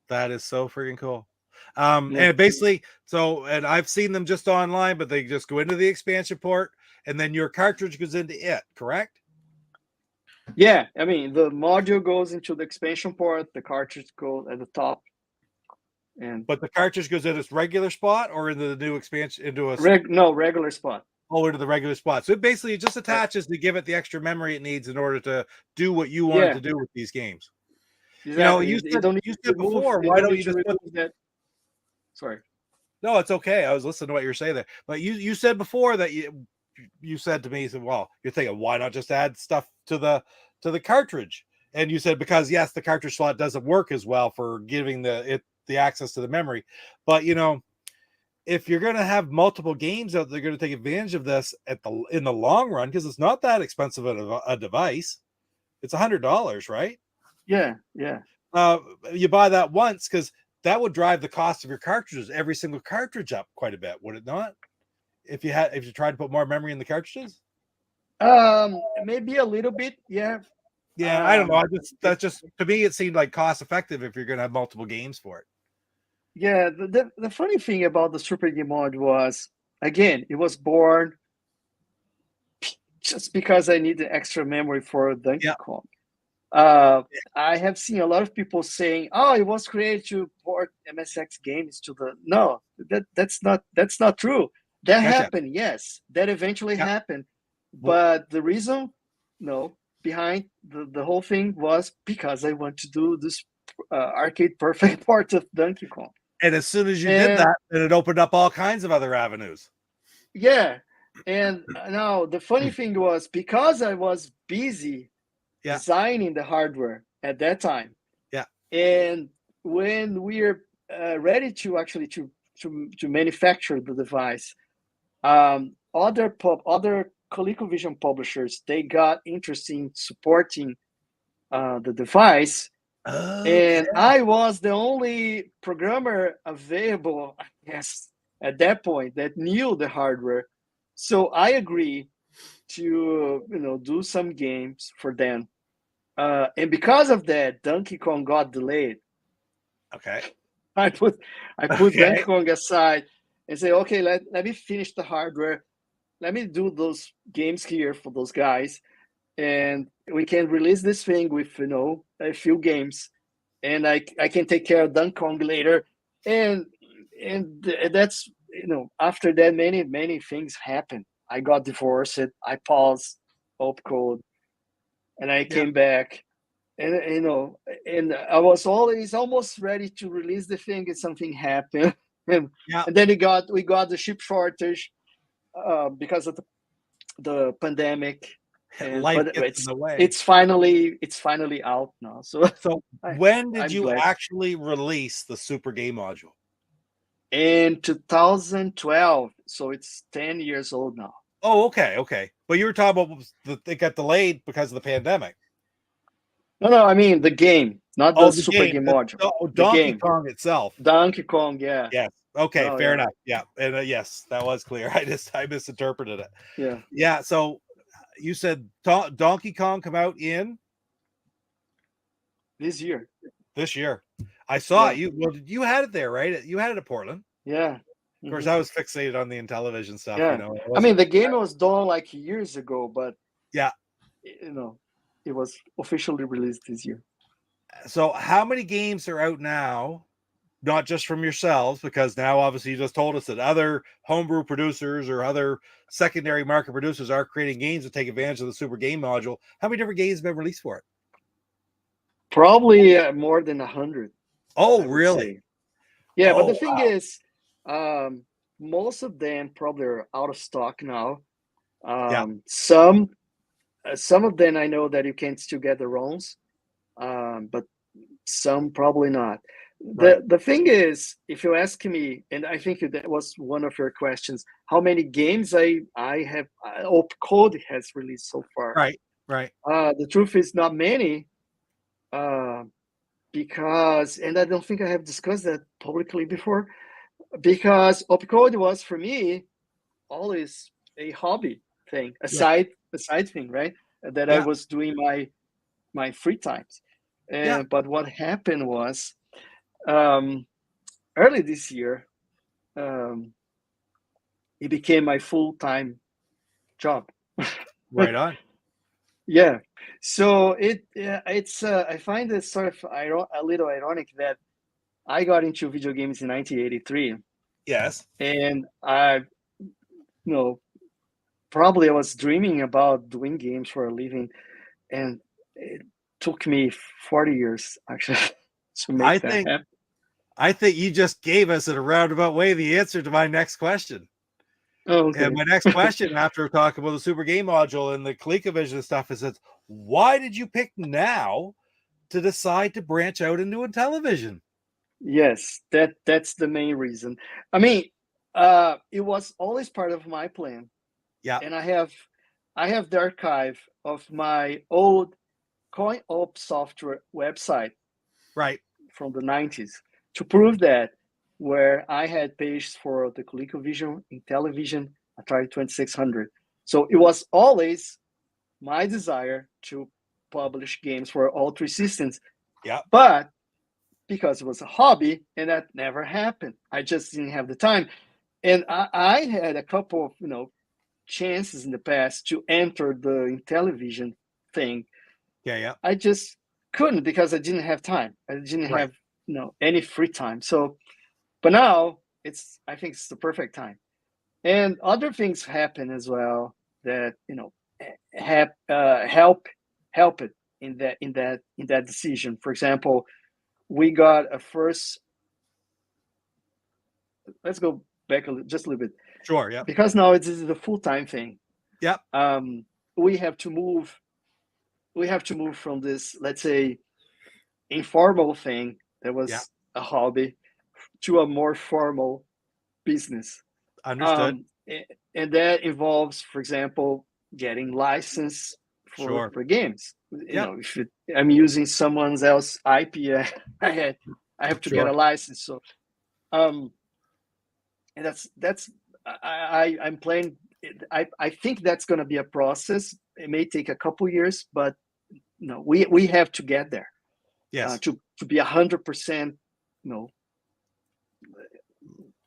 That is so freaking cool. And basically, and I've seen them just online, but they just go into the expansion port and then your cartridge goes into it, correct? Yeah, I mean the module goes into the expansion port, the cartridge goes at the top. But the cartridge goes in its regular spot or into the new expansion into a regular spot. Oh, into the regular spot. So it basically just attaches to give it the extra memory it needs in order to do what you want it to do with these games. Exactly. You said before, why don't you just put that? Sorry. No, it's okay. I was listening to what you're saying there. But you said before that you said to me, you said, well, you're thinking, why not just add stuff to the cartridge? And you said, because yes, the cartridge slot doesn't work as well for giving the access to the memory. But if you're going to have multiple games out, they're going to take advantage of this in the long run, because it's not that expensive a device. It's $100, right? Yeah. You buy that once, because that would drive the cost of your cartridges, every single cartridge, up quite a bit, would it not? If you tried to put more memory in the cartridges? Maybe a little bit, yeah. Yeah, I don't know. That's just to me, it seemed like cost effective if you're going to have multiple games for it. Yeah, the funny thing about the Super Game Mod was, again, it was born just because I needed extra memory for Donkey Kong. I have seen a lot of people saying, "Oh, it was created to port MSX games to the." No, that's not true. That happened, yes. That eventually happened, but the reason, behind the whole thing was because I want to do this arcade perfect port of Donkey Kong. And as soon as you did that, then it opened up all kinds of other avenues. Yeah, and now the funny thing was, because I was busy designing the hardware at that time. Yeah. And when we're ready to actually to manufacture the device, other ColecoVision publishers, they got interested in supporting the device. And I was the only programmer available, I guess, at that point that knew the hardware. So I agreed to do some games for them. And because of that, Donkey Kong got delayed. Okay. I put Donkey Kong aside and say, okay, let me finish the hardware. Let me do those games here for those guys, and we can release this thing with a few games, and I can take care of Donkey Kong later. And that's after that many things happened. I got divorced. I paused Opcode, and I came back. and I was always almost ready to release the thing, and something happened, and then we got the chip shortage because of the pandemic. Life gets in the way. It's finally out now. So when did you actually release the Super Game Module? In 2012. So it's 10 years old now. Oh, okay. But you were talking about it got delayed because of the pandemic. No, I mean the game, not the Super Game Module. Donkey Kong itself. Donkey Kong, yeah. Yes. Okay, fair enough. Yeah, and yes, that was clear. I misinterpreted it. Yeah. Yeah. So you said Donkey Kong come out in this year. I saw it. You had it there, right? You had it at Portland. Yeah. Of course, I was fixated on the Intellivision stuff. Yeah. I mean, the game was done like years ago, but yeah, it was officially released this year. So how many games are out now? Not just from yourselves, because now obviously you just told us that other homebrew producers or other secondary market producers are creating games to take advantage of the Super Game Module. How many different games have been released for it? Probably more than 100. Oh, really? Yeah, but the thing is, most of them probably are out of stock now. Some of them I know that you can still get the ROMs, but some probably not. The thing is, if you ask me, and I think that was one of your questions, how many games I have Opcode has released so far? Right. The truth is not many, because, and I don't think I have discussed that publicly before, because Opcode was for me always a hobby thing, a side thing, right? That I was doing my free times. But what happened was, early this year, it became my full-time job. Right on. Yeah. So it's I find it sort of a little ironic that I got into video games in 1983. Yes. And probably I was dreaming about doing games for a living, and it took me 40 years actually to make that happen. I think you just gave us in a roundabout way the answer to my next question. Oh, okay. And my next question, after talking about the Super Game Module and the Colecovision stuff, is why did you pick now to decide to branch out into Intellivision? Yes, that's the main reason. I mean, it was always part of my plan. Yeah. And I have the archive of my old CoinOp software website, right, from the 90s, to prove that, where I had pages for the ColecoVision, Intellivision, Atari 2600. So it was always my desire to publish games for all three systems. Yeah. But because it was a hobby, and that never happened, I just didn't have the time. And I had a couple of chances in the past to enter the Intellivision thing. Yeah. I just couldn't because I didn't have time. I didn't have any free time. So, but now I think it's the perfect time. And other things happen as well that help it in that decision. For example, we got a first. Let's go back just a little bit. Sure. Yeah. Because now it is the full-time thing. Yeah. We have to move from this, let's say, informal thing that was a hobby to a more formal business. Understood. And that involves, for example, getting license for games. If I'm using someone else's IP, I have to get a license. So, and that's I'm playing. I think that's going to be a process. It may take a couple years, but we have to get there. Yes. To be 100%,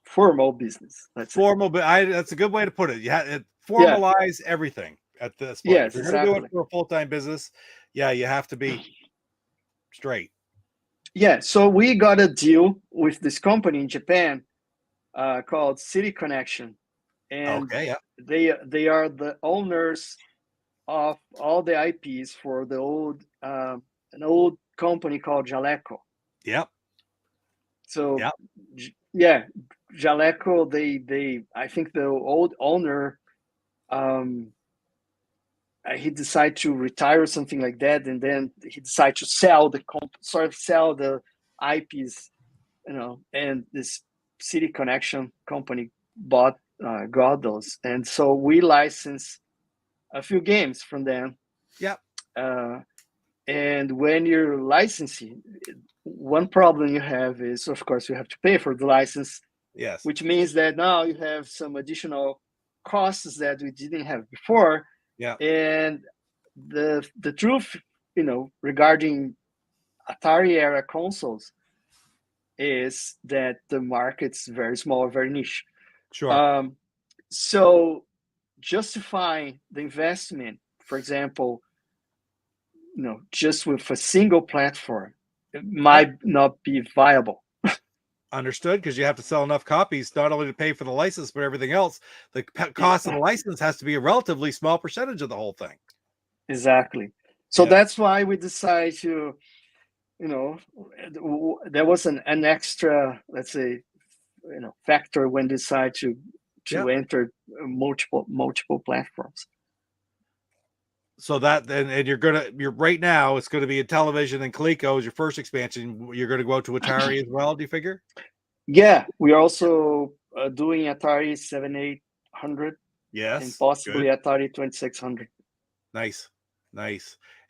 formal business. Formal, but that's a good way to put it. Formalize everything at this point. Yes, if you're going to do it for a full-time business, you have to be straight. Yeah. So we got a deal with this company in Japan called City Connection, and they are the owners of all the IPs for the old an old company called Jaleco. Yep. So yeah, Jaleco, they I think the old owner, he decided to retire or something like that, and then he decided to sell sell the IPs, and this City Connection company got those, and so we licensed a few games from them. Yep. And when you're licensing, one problem you have is, of course, you have to pay for the license. Yes. Which means that now you have some additional costs that we didn't have before. Yeah. And the truth, regarding Atari era consoles is that the market's very small, very niche. Sure. So justifying the investment, for example, just with a single platform, it might not be viable. Understood, because you have to sell enough copies not only to pay for the license but everything else. The cost of the license has to be a relatively small percentage of the whole thing. Exactly. So that's why we decided to, there was an extra, let's say, factor when we decided to enter multiple platforms. So that and you're right now it's going to be Intellivision and Coleco as your first expansion. You're going to go out to Atari as well. Do you figure? Yeah, we are also doing Atari 7800. Yes, and possibly good. Atari 2600. Nice.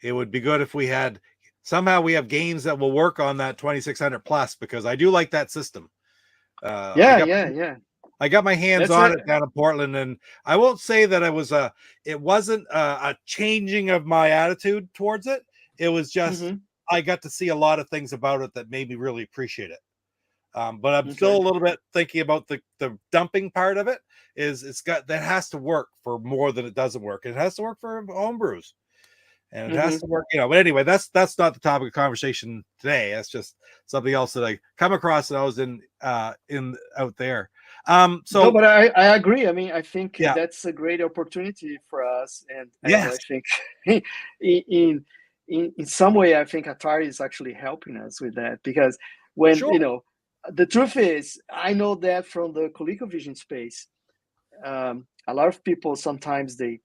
It would be good if we had somehow we have games that will work on that 2600 plus, because I do like that system. Yeah. I got my hands on it down in Portland, and I won't say that it wasn't a changing of my attitude towards it. It was just I got to see a lot of things about it that made me really appreciate it. But I'm still a little bit thinking about the dumping part of it. That has to work for more than it doesn't work. It has to work for homebrews, and it has to work. But anyway, that's not the topic of conversation today. That's just something else that I come across and I was in out there. No, but I agree. I mean, I think that's a great opportunity for us, and I think in some way, I think Atari is actually helping us with that, because when the truth is, I know that from the ColecoVision space, a lot of people sometimes they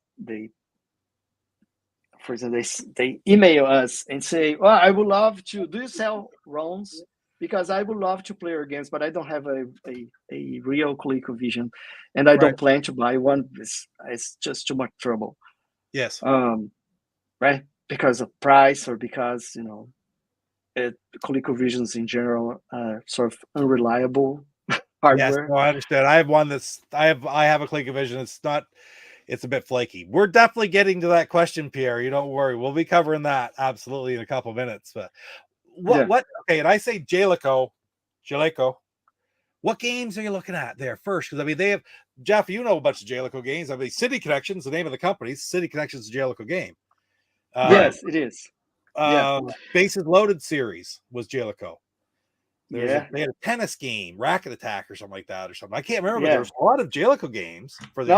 for example they email us and say, "Well, I would love to. Do you sell ROMs? Because I would love to play your games, but I don't have a real ColecoVision, and I don't plan to buy one. It's just too much trouble." Yes. Right? Because of price, or because ColecoVisions in general sort of unreliable hardware. Yes, no, I understand. I have one I have a ColecoVision. It's a bit flaky. We're definitely getting to that question, Pierre. You don't worry. We'll be covering that absolutely in a couple of minutes. But what? Okay, and I say Jaleco. What games are you looking at there first? Because I mean, they have Jeff. You know a bunch of Jaleco games. I mean, City Connections, the name of the company. City Connections, is a Jaleco game. Yes, it is. Bases Loaded series was Jaleco. They had a tennis game, Racket Attack, or something like that, or something. I can't remember. But there was a lot of Jaleco games for the.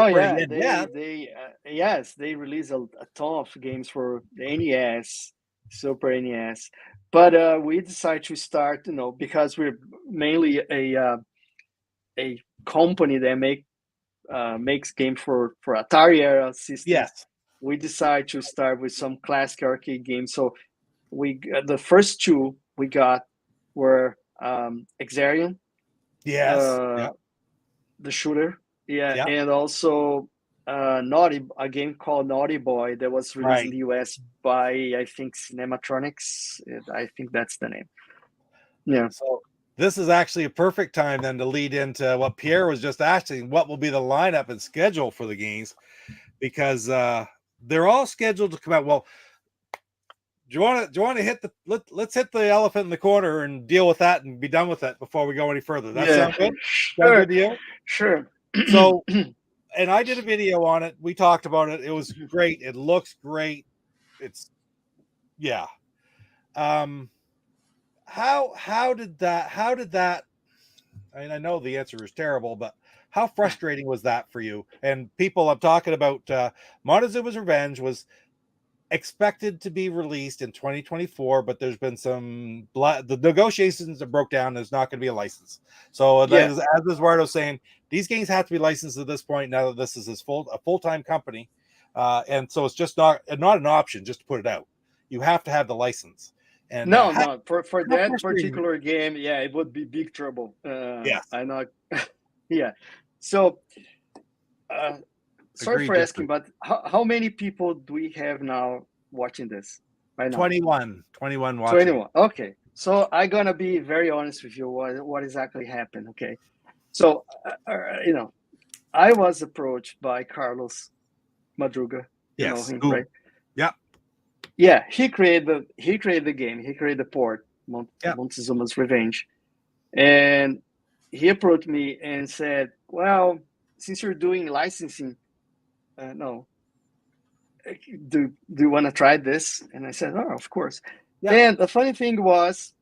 They released a ton of games for the NES, Super NES, but we decided to start, because we're mainly a company that makes games for Atari era systems. Yes, we decided to start with some classic arcade games. So the first two we got were Exarion, the shooter, and also a game called Naughty Boy that was released in the US by, I think, Cinematronics. I think that's the name. Yeah. So this is actually a perfect time then to lead into what Pierre was just asking: what will be the lineup and schedule for the games? Because they're all scheduled to come out. Well, do you want to hit let's hit the elephant in the corner and deal with that and be done with it before we go any further. That sound good? Sure. Sound good to you? Sure. So, and I did a video on it. We talked about it. It was great. It looks great. It's How did that? I mean, I know the answer is terrible, but how frustrating was that for you? And people I'm talking about, Montezuma's Revenge was expected to be released in 2024, but there's been the negotiations that broke down. There's not going to be a license. So as Eduardo's saying, these games have to be licensed at this point now that this is a full-time company, and so it's just not an option just to put it out. You have to have the license. And no, for that particular game, yeah, it would be big trouble. I'm not. Yeah, so sorry for asking, but how many people do we have now watching this right now? 21 watching. 21. Okay, so I'm gonna be very honest with you. What exactly happened? Okay, so I was approached by Carlos Madruga. You know him, right? Yeah. Yeah, he created the game. He created the port, Montezuma's Revenge, and he approached me and said, "Well, since you're doing licensing, do you want to try this?" And I said, "Oh, of course." Yeah. And the funny thing was,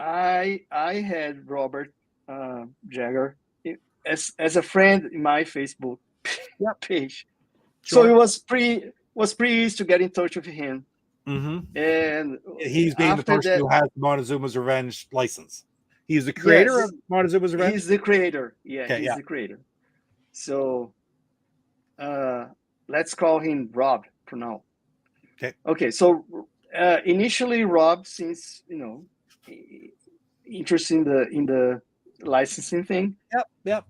I had Robert Jagger as a friend in my Facebook page, so it was pretty easy to get in touch with him. Mm-hmm. And he's being the person who has Montezuma's Revenge license. He's the creator of Montezuma's Revenge? He's the creator. Yeah, he's the creator. So let's call him Rob for now. Okay. So initially, Rob, since interested in the licensing thing. Yep.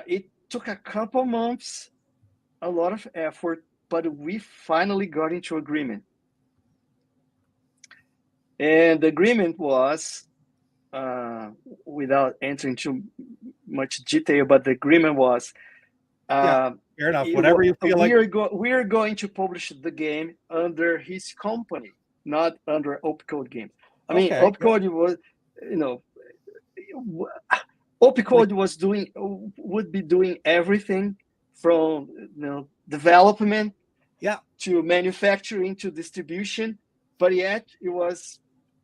It took a couple months, a lot of effort, but we finally got into agreement. And the agreement was, without entering too much detail, but the agreement was, fair enough. Whatever you feel we are going to publish the game under his company, not under Opcode Games. I mean, Opcode was, Opcode would be doing everything from development, to manufacturing to distribution, but yet it was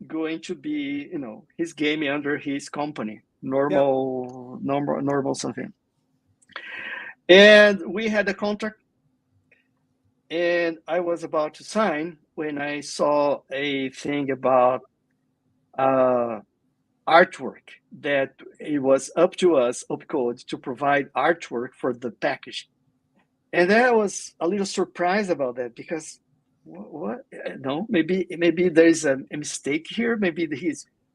going to be his game under his company, normal something. And we had a contract, and I was about to sign when I saw a thing about artwork, that it was up to us, Opcode, to provide artwork for the package. And I was a little surprised about that, because what? No, maybe there's a mistake here. Maybe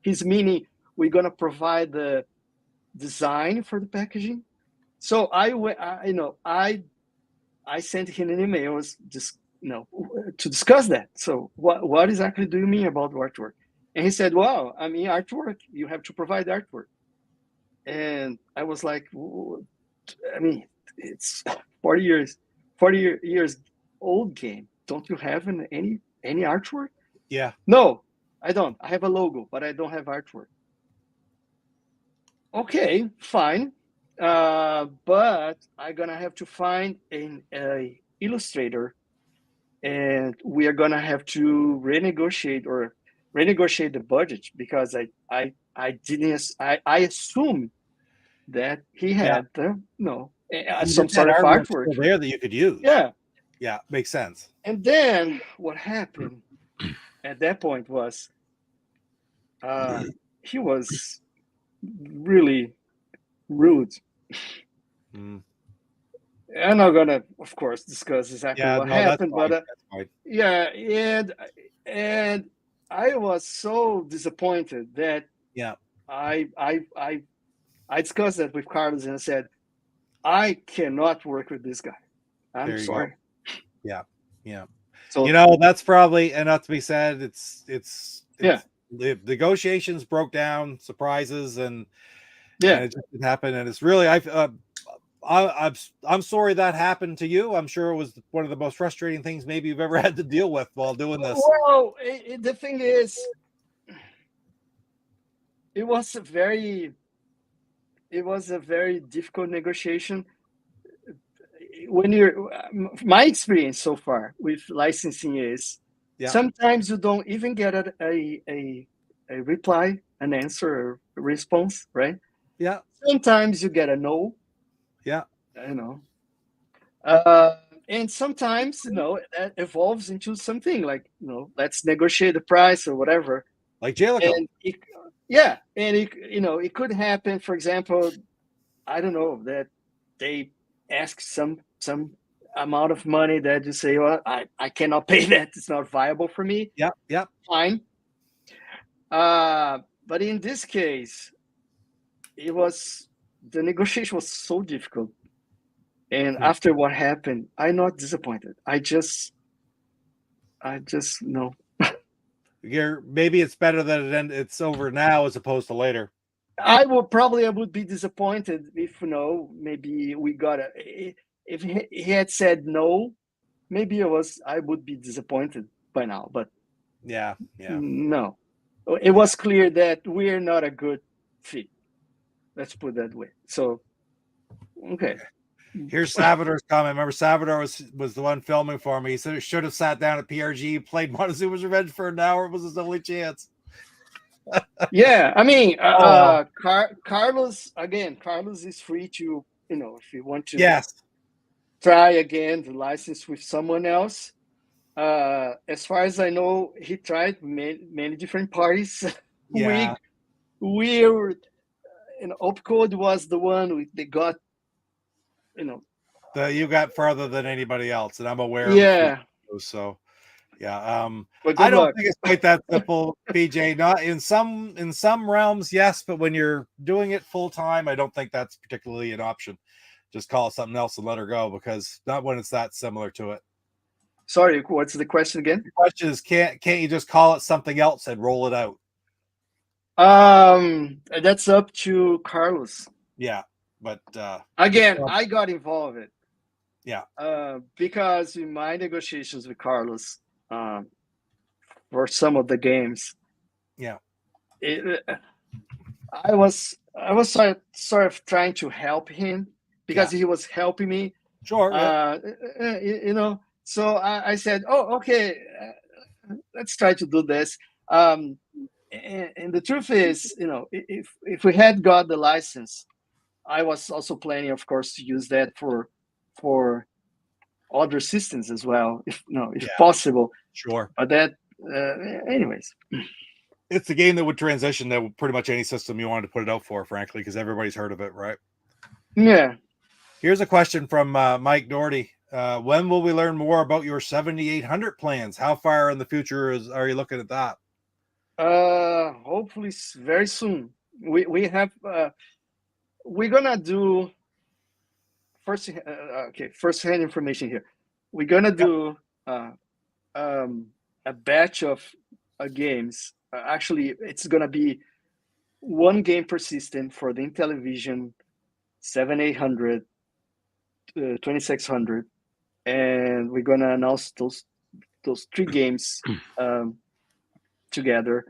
he's meaning we're gonna provide the design for the packaging. So I sent him an email, just to discuss that. So what exactly do you mean about artwork? And he said, "Well, I mean, artwork. You have to provide artwork." And I was like, "I mean, it's 40 years old game. Don't you have any artwork?" Yeah. No, I don't. I have a logo, but I don't have artwork. Okay, fine. But I'm gonna have to find an illustrator, and we are gonna have to renegotiate the budget, because I assume that he had some sort of artwork there that you could use. Yeah, makes sense. And then what happened at that point was, he was really rude. I'm not gonna, of course, discuss exactly what happened, but and I was so disappointed that I discussed that with Carlos, and I said, I cannot work with this guy. I'm sorry. Yeah. So that's probably, and not to be said, it's the negotiations broke down, surprises, and it just didn't happen. And it's really I'm sorry that happened to you. I'm sure it was one of the most frustrating things maybe you've ever had to deal with while doing this. Well, the thing is, it was a very difficult negotiation. When my experience so far with licensing is, sometimes you don't even get a reply, an answer, a response, right? Yeah. Sometimes you get a no. Yeah. and sometimes that evolves into something like let's negotiate the price or whatever. Like Jalico. And it could happen. For example, I don't know, that they ask some amount of money that you say, well, I cannot pay that. It's not viable for me. Yep. Fine. But in this case, the negotiation was so difficult. And after what happened, I'm not disappointed. I just no. Maybe it's better that it's over now as opposed to later. I would be disappointed if maybe we got if he had said no, maybe I would be disappointed by now. But yeah, no, it was clear that we're not a good fit. Let's put it that way. So, okay. Here's Salvador's comment. Remember, Salvador was the one filming for me. He said he should have sat down at PRG, played Montezuma's Revenge for an hour. It was his only chance. Yeah, I mean, Carlos is free to, if you want to try again the license with someone else. As far as I know, he tried many different parties. Yeah. We were, Opcode was the one they got, you got further than anybody else, and I'm aware. Yeah. So, yeah. I don't think it's quite that simple, PJ. Not in some realms, yes, but when you're doing it full time, I don't think that's particularly an option. Just call it something else and let her go, because not when it's that similar to it. Sorry, what's the question again? The question is, can't you just call it something else and roll it out? That's up to Carlos. Yeah, but again, I got involved in it. Yeah. Because in my negotiations with Carlos, for some of the games, yeah, I was sort of trying to help him because he was helping me. Sure. So I said, "Oh, okay, let's try to do this." And the truth is, if we had got the license, I was also planning, of course, to use that for other systems as well, if possible. Sure. But that, anyways. It's a game that would transition to pretty much any system you wanted to put it out for, frankly, because everybody's heard of it, right? Yeah. Here's a question from Mike Doherty. When will we learn more about your 7800 plans? How far in the future are you looking at that? Hopefully very soon. We have we're gonna do first-hand information here. We're gonna do a batch of games. Actually, it's gonna be one game per system for the Intellivision 7800, 2600, and we're gonna announce those three games together,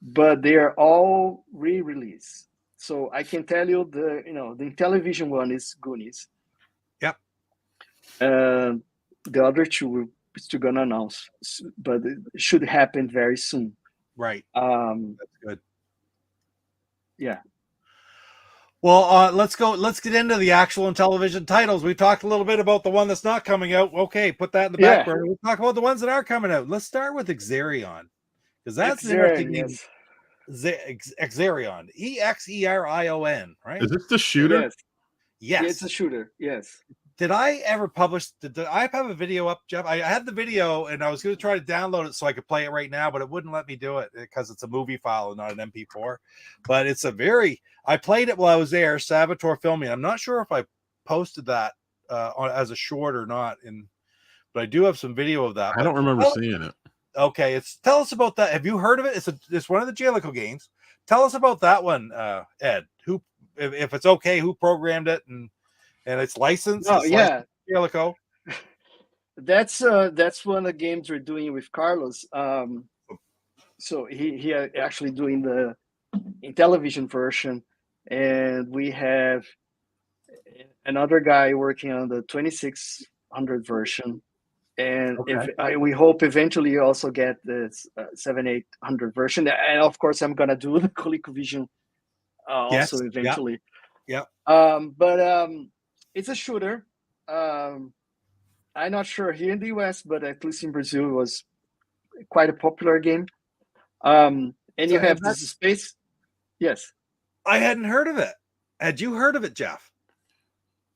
but they are all re-release. So I can tell you the Intellivision one is Goonies. Yep. The other two we're still gonna announce, but it should happen very soon. Right. That's good. Yeah. Well, let's get into the actual Intellivision titles. We talked a little bit about the one that's not coming out. Okay, put that in the back burner. We'll talk about the ones that are coming out. Let's start with Exerion, because that's an interesting name. Exerion, Exerion, right? Is this the shooter? Yes. Yes. Yeah, it's a shooter. Yes. Did I ever publish? Did I have a video up, Jeff? I had the video, and I was going to try to download it so I could play it right now, but it wouldn't let me do it because it's a movie file and not an MP4. But it's I played it while I was there, Saboteur filming. I'm not sure if I posted that as a short or not, but I do have some video of that. I don't remember seeing it. Okay, tell us about that. Have you heard of it? It's one of the Jalico games. Tell us about that one, Ed. Who, if it's okay, who programmed it and it's licensed? Oh, yeah, Jalico. That's one of the games we're doing with Carlos. So he actually doing the Intellivision version, and we have another guy working on the 2600 version. And we hope eventually you also get the 7800 version. And of course, I'm gonna do the Colecovision also eventually. Yeah. But it's a shooter. I'm not sure here in the US, but at least in Brazil, it was quite a popular game. And so, you have this space. Yes. I hadn't heard of it. Had you heard of it, Jeff?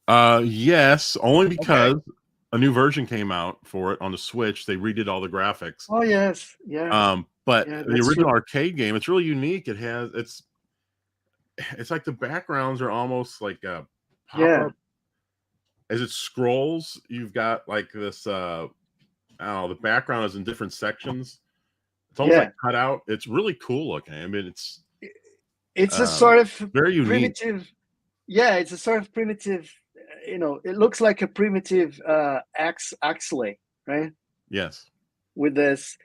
Yes, only because a new version came out for it on the Switch. They redid all the graphics. Oh yes, yeah. But the original arcade game, it's really unique. It's like the backgrounds are almost like a pop-up. As it scrolls, you've got like this I don't know, the background is in different sections. It's almost like cut out. It's really cool looking. I mean, it's a sort of very unique. Primitive. Yeah, it's a sort of primitive. It looks like a primitive axle, right? Yes. With this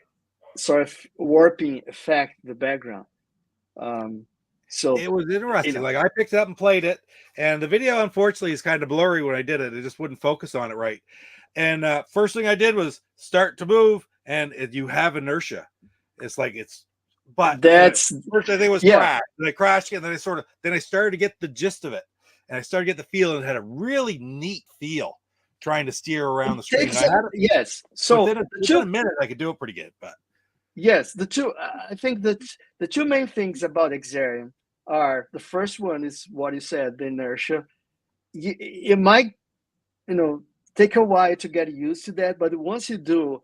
sort of warping effect in the background. So it was interesting. Like I picked it up and played it, and the video unfortunately is kind of blurry when I did it. It just wouldn't focus on it right. And first thing I did was start to move, and you have inertia. But that's first I think it was crash. And I crashed again, then I started to get the gist of it, and I started to get the feel, and it had a really neat feel trying to steer around the screen. Yes. So within a minute I could do it pretty good, but. Yes, I think that the two main things about Exarium are, the first one is what you said, the inertia. It might, take a while to get used to that, but once you do,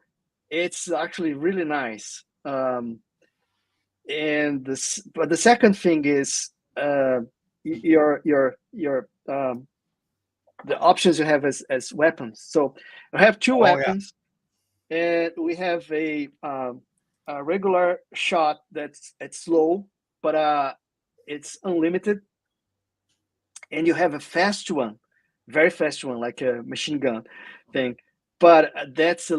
it's actually really nice. But the second thing is your the options you have as weapons. So I have two weapons, and we have a regular shot that's slow, but it's unlimited, and you have a fast one, very fast one, like a machine gun thing, but that's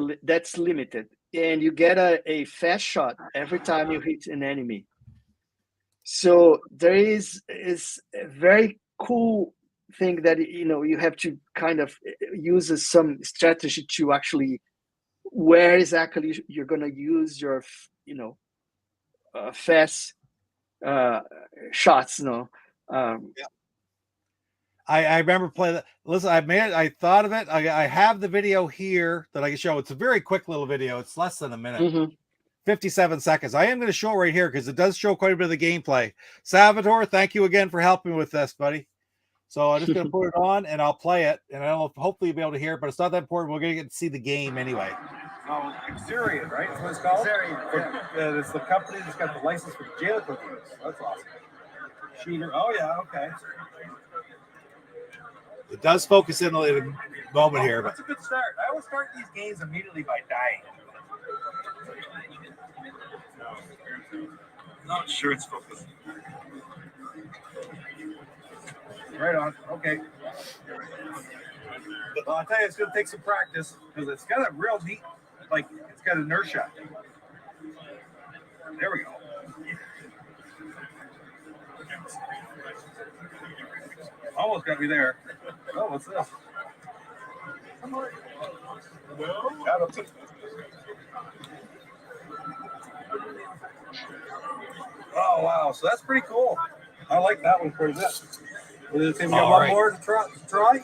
limited, and you get a fast shot every time you hit an enemy. So there is a very cool thing that you have to kind of use some strategy to actually where exactly you're going to use your fast shots. I remember playing that. Listen, I thought of it. I have the video here that I can show. It's a very quick little video. It's less than a minute, 57 seconds. I am going to show it right here because it does show quite a bit of the gameplay. Salvatore, thank you again for helping with this, buddy. So I'm just going to put it on and I'll play it, and I'll hopefully be able to hear it, but it's not that important. We're going to get to see the game anyway. Oh, Exarium, right? That's what it's called? Exarium. It's the company that's got the license for the Jailco games. That's awesome. Shooter. Oh, yeah, okay. It does focus in a moment here, but it's a good start. I always start these games immediately by dying. Not sure it's focused. Right on. Okay. Well, I'll tell you, it's going to take some practice because it's got a real neat, it's got inertia. There we go. Almost got me there. Oh, what's this? Oh, wow. So that's pretty cool. I like that one pretty good. Can we get one more to try?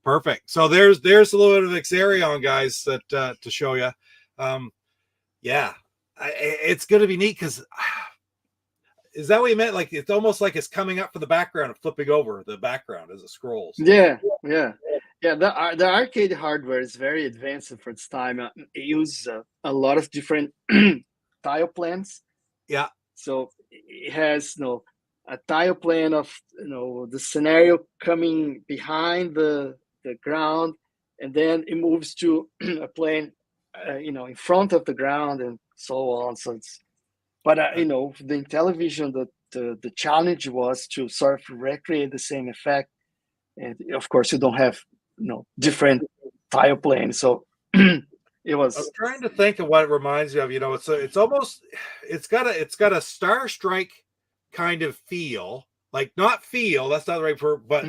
Perfect. So there's a little bit of Exarium, guys, that to show you. It's going to be neat because is that what you meant? Like it's almost like it's coming up for the background and flipping over the background as it scrolls. Yeah. The arcade hardware is very advanced for its time. It uses a lot of different tile plans. Yeah. So it has a tile plan of the scenario coming behind the ground, and then it moves to a plane in front of the ground and so on. So it's the Intellivision, the challenge was to sort of recreate the same effect, and of course you don't have different tile planes, so it was. I'm trying to think of what it reminds me of. It's almost it's got a Star Strike kind of feel, like not feel, that's not the right word, but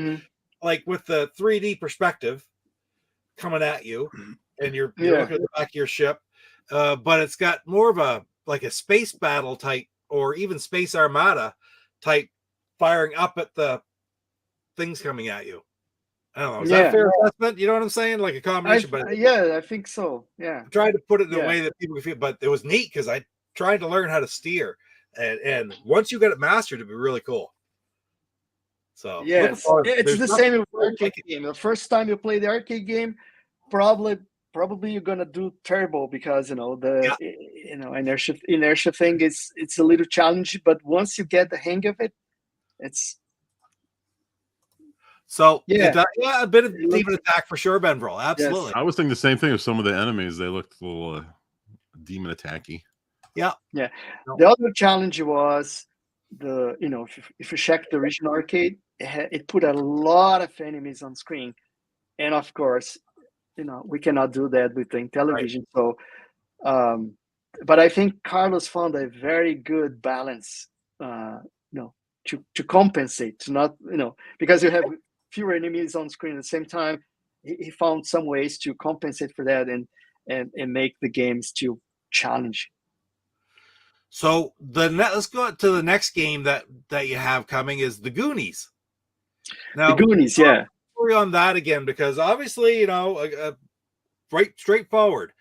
like with the 3D perspective coming at you, and you're looking at the back of your ship, but it's got more of a space battle type, or even Space Armada type, firing up at the things coming at you. I don't know. Is that a fair assessment? You know what I'm saying? Like a combination. But yeah, I think so. Yeah. I tried to put it in a way that people can feel, but it was neat because I tried to learn how to steer, and once you get it mastered, it'd be really cool. So yes, it's the same with arcade game. The first time you play the arcade game, probably you're gonna do terrible because the inertia thing it's a little challenging. But once you get the hang of it, it's so a bit of demon attack for sure, Benvril. Absolutely. Yes. I was thinking the same thing with some of the enemies. They looked a little demon attacky. Yeah. The other challenge was if you check the original arcade, it put a lot of enemies on screen, and of course, we cannot do that with the Intellivision. Right. So, but I think Carlos found a very good balance, to compensate, to not, because you have fewer enemies on screen at the same time. He found some ways to compensate for that and make the game still challenging. So let's go to the next game that you have coming is the Goonies. Now, the Goonies, yeah. Story on that again, because obviously, right straightforward.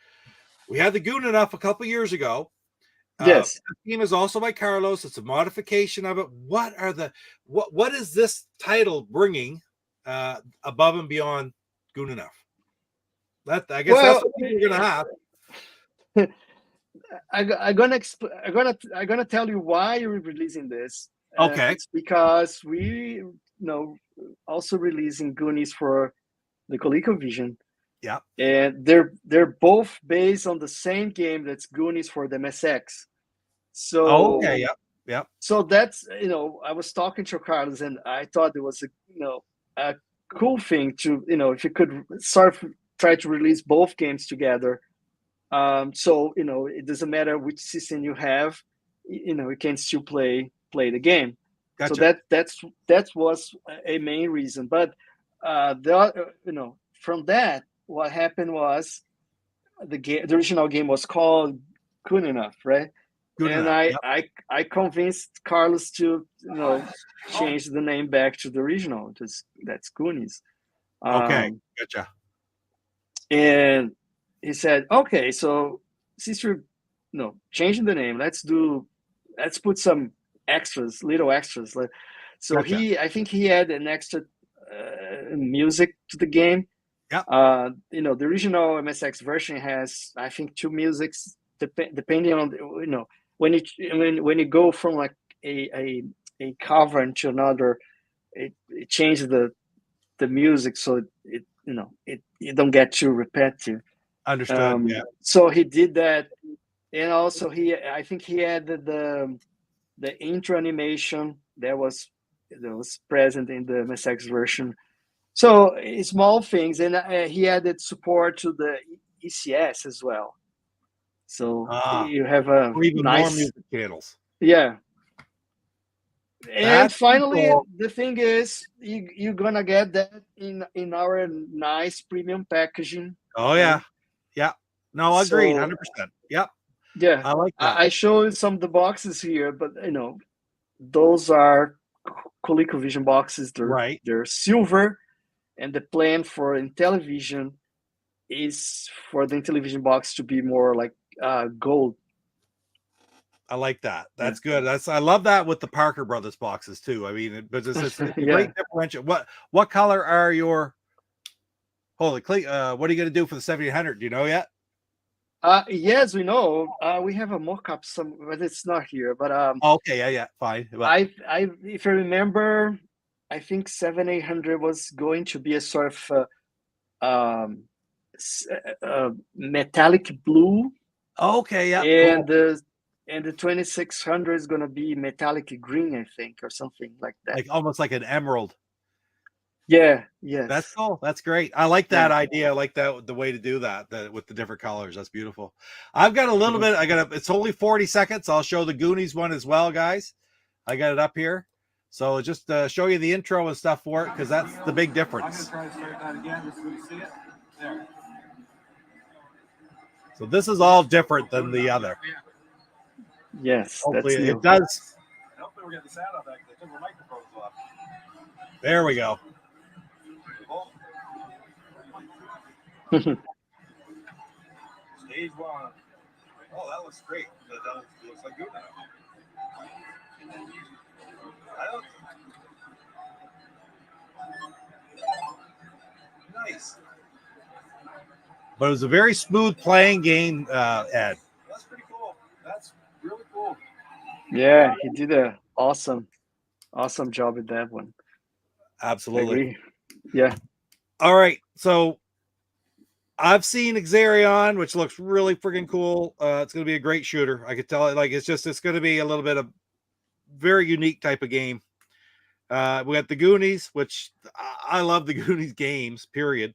We had the Goon Enough a couple years ago. Yes, the game is also by Carlos. It's a modification of it. What is this title bringing above and beyond Goon Enough? That's what you're gonna have. I'm gonna tell you why you're releasing this. Okay, it's because we also releasing Goonies for the Colecovision. Yeah, and they're both based on the same game that's Goonies for the MSX. So yeah. So that's I was talking to Carlos and I thought it was a cool thing to if you could try to release both games together. So it doesn't matter which system you have, you can still play the game. Gotcha. So that was a main reason. But from that, what happened was the original game was called Good Enough, right? I convinced Carlos to change the name back to the original. That's Goonies. Okay, gotcha. And he said, okay, so since you're changing the name, let's put some little extras. So gotcha. I think he had an extra music to the game. Yeah. The original MSX version has, I think, 2 musics depending on when you go from like a cavern to another, it changes the music so it you don't get too repetitive. Understood. Yeah. So he did that, and also I think he added the intro animation that was present in the MSX version. So small things, and he added support to the ECS as well. So you have a even nice more music channels. Yeah. And finally, cool. The thing is, you're gonna get that in our nice premium packaging. Oh yeah, yeah. No, I agree, 100%. Yep. Yeah, I like that. I showed some of the boxes here, but those are ColecoVision boxes. They're silver, and the plan for Intellivision is for the Intellivision box to be more like gold. I like that. That's good. I love that with the Parker Brothers boxes too. I mean, but it's a great differential. What color are your what are you going to do for the 7800? Do you know yet? Yes, we know. We have a mock-up, but it's not here. But okay, yeah, fine. But if I remember, I think 7800 was going to be a sort of metallic blue. Okay, yeah. And cool. And the 2600 is going to be metallic green, I think, or something like that. Like almost like an emerald. Yeah, yes. That's cool. That's great. I like that idea. I like that the way to do that with the different colors. That's beautiful. I've got a little bit. It's only 40 seconds. I'll show the Goonies one as well, guys. I got it up here. So just show you the intro and stuff for it because that's the big difference. I'm going to try to start that again just so we see it. There. So this is all different than the other. Yes, hopefully it does. Hopefully we're getting the sound off that because I took the microphones off. There we go. Stage 1. Oh, that looks great. That looks like good now. Nice. But it was a very smooth playing game, Ed. That's pretty cool. That's really cool. Yeah, he did a awesome job with that one. Absolutely. Yeah. All right. So I've seen Xerion, which looks really freaking cool. It's going to be a great shooter. I could tell it. Like, it's going to be a little bit of very unique type of game. We got the Goonies, which I love the Goonies games, period.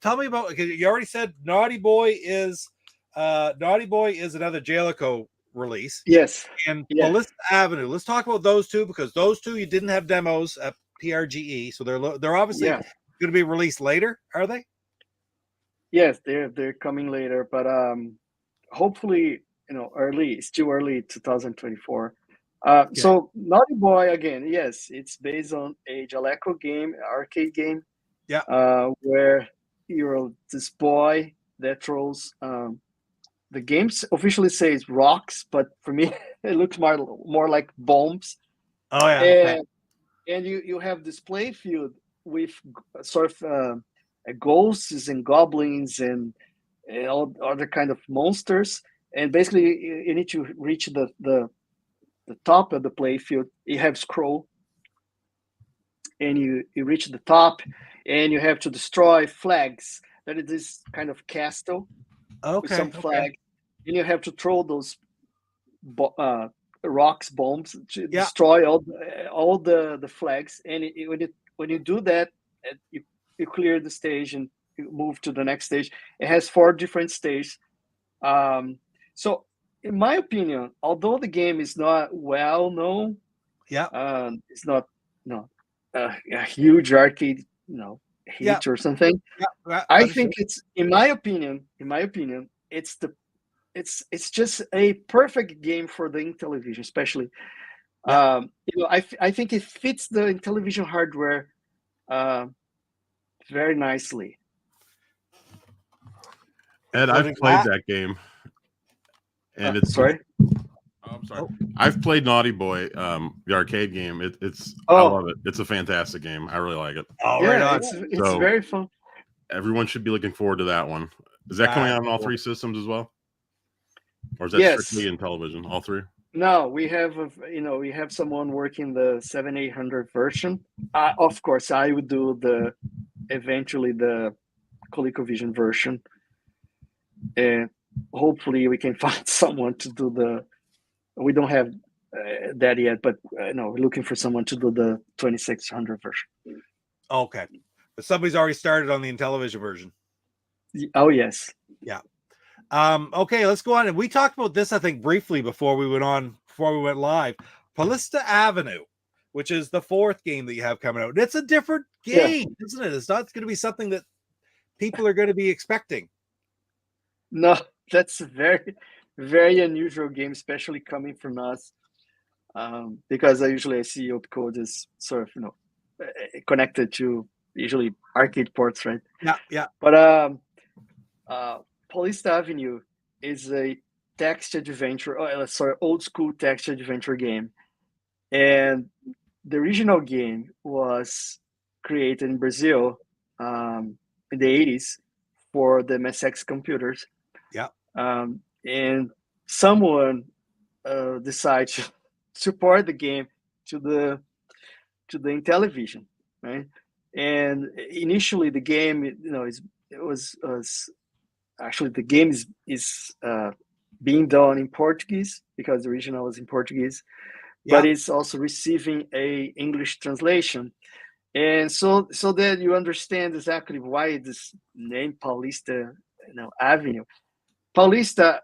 Tell me about, because you already said Naughty Boy is another Jalico release. Yes. And Ballista Avenue. Let's talk about those two, because those two you didn't have demos at PRGE, so they're obviously going to be released later, are they? Yes, they're coming later, but hopefully, early, still early 2024. So Naughty Boy, again, yes, it's based on a Jaleco game, arcade game. Yeah. Where you're this boy that throws. The game officially says rocks, but for me, it looks more like bombs. Oh yeah. And you have this play field with sort of ghosts and goblins and all other kind of monsters. And basically, you need to reach the top of the play field. You have scroll, and you reach the top, and you have to destroy flags. That is this kind of castle with some flags, and you have to throw those rocks, bombs, to destroy all the flags. And when you do that, you clear the stage and you move to the next stage. It has 4 different stages. So, in my opinion, although the game is not well known, it's not a huge arcade, hit or something. I think it's, in my opinion, it's just a perfect game for the Intellivision, especially. I think it fits the Intellivision hardware very nicely. Ed, I've played that game, and it's sorry. I'm sorry. I've played Naughty Boy, the arcade game. I love it. It's a fantastic game. I really like it. It's very fun. Everyone should be looking forward to that one. Is that coming out on all 3 systems as well, or is that strictly in television? All 3? No, we have we have someone working the 7800 version. Of course, I would do eventually the Colecovision version, and hopefully we can find someone to do we don't have that yet, but we're looking for someone to do the 2600 version. Okay, but somebody's already started on the Intellivision version. Oh yes. Yeah. Okay, let's go on. And we talked about this, I think, briefly before we went live. Ballista Avenue, which is the 4th game that you have coming out. It's a different game, isn't it? It's not going to be something that people are going to be expecting. No, that's a very, very unusual game, especially coming from us. Because I see Opcode as sort of, connected to usually arcade ports, right? Yeah. But Ballista Avenue is a text adventure, old school text adventure game. And the original game was created in Brazil in the 80s for the MSX computers. Yeah. And someone decided to support the game to the Intellivision, right? And initially the game, actually the game is being done in Portuguese because the original was in Portuguese, but it's also receiving a English translation. And so that you understand exactly why this name Paulista Avenue. Paulista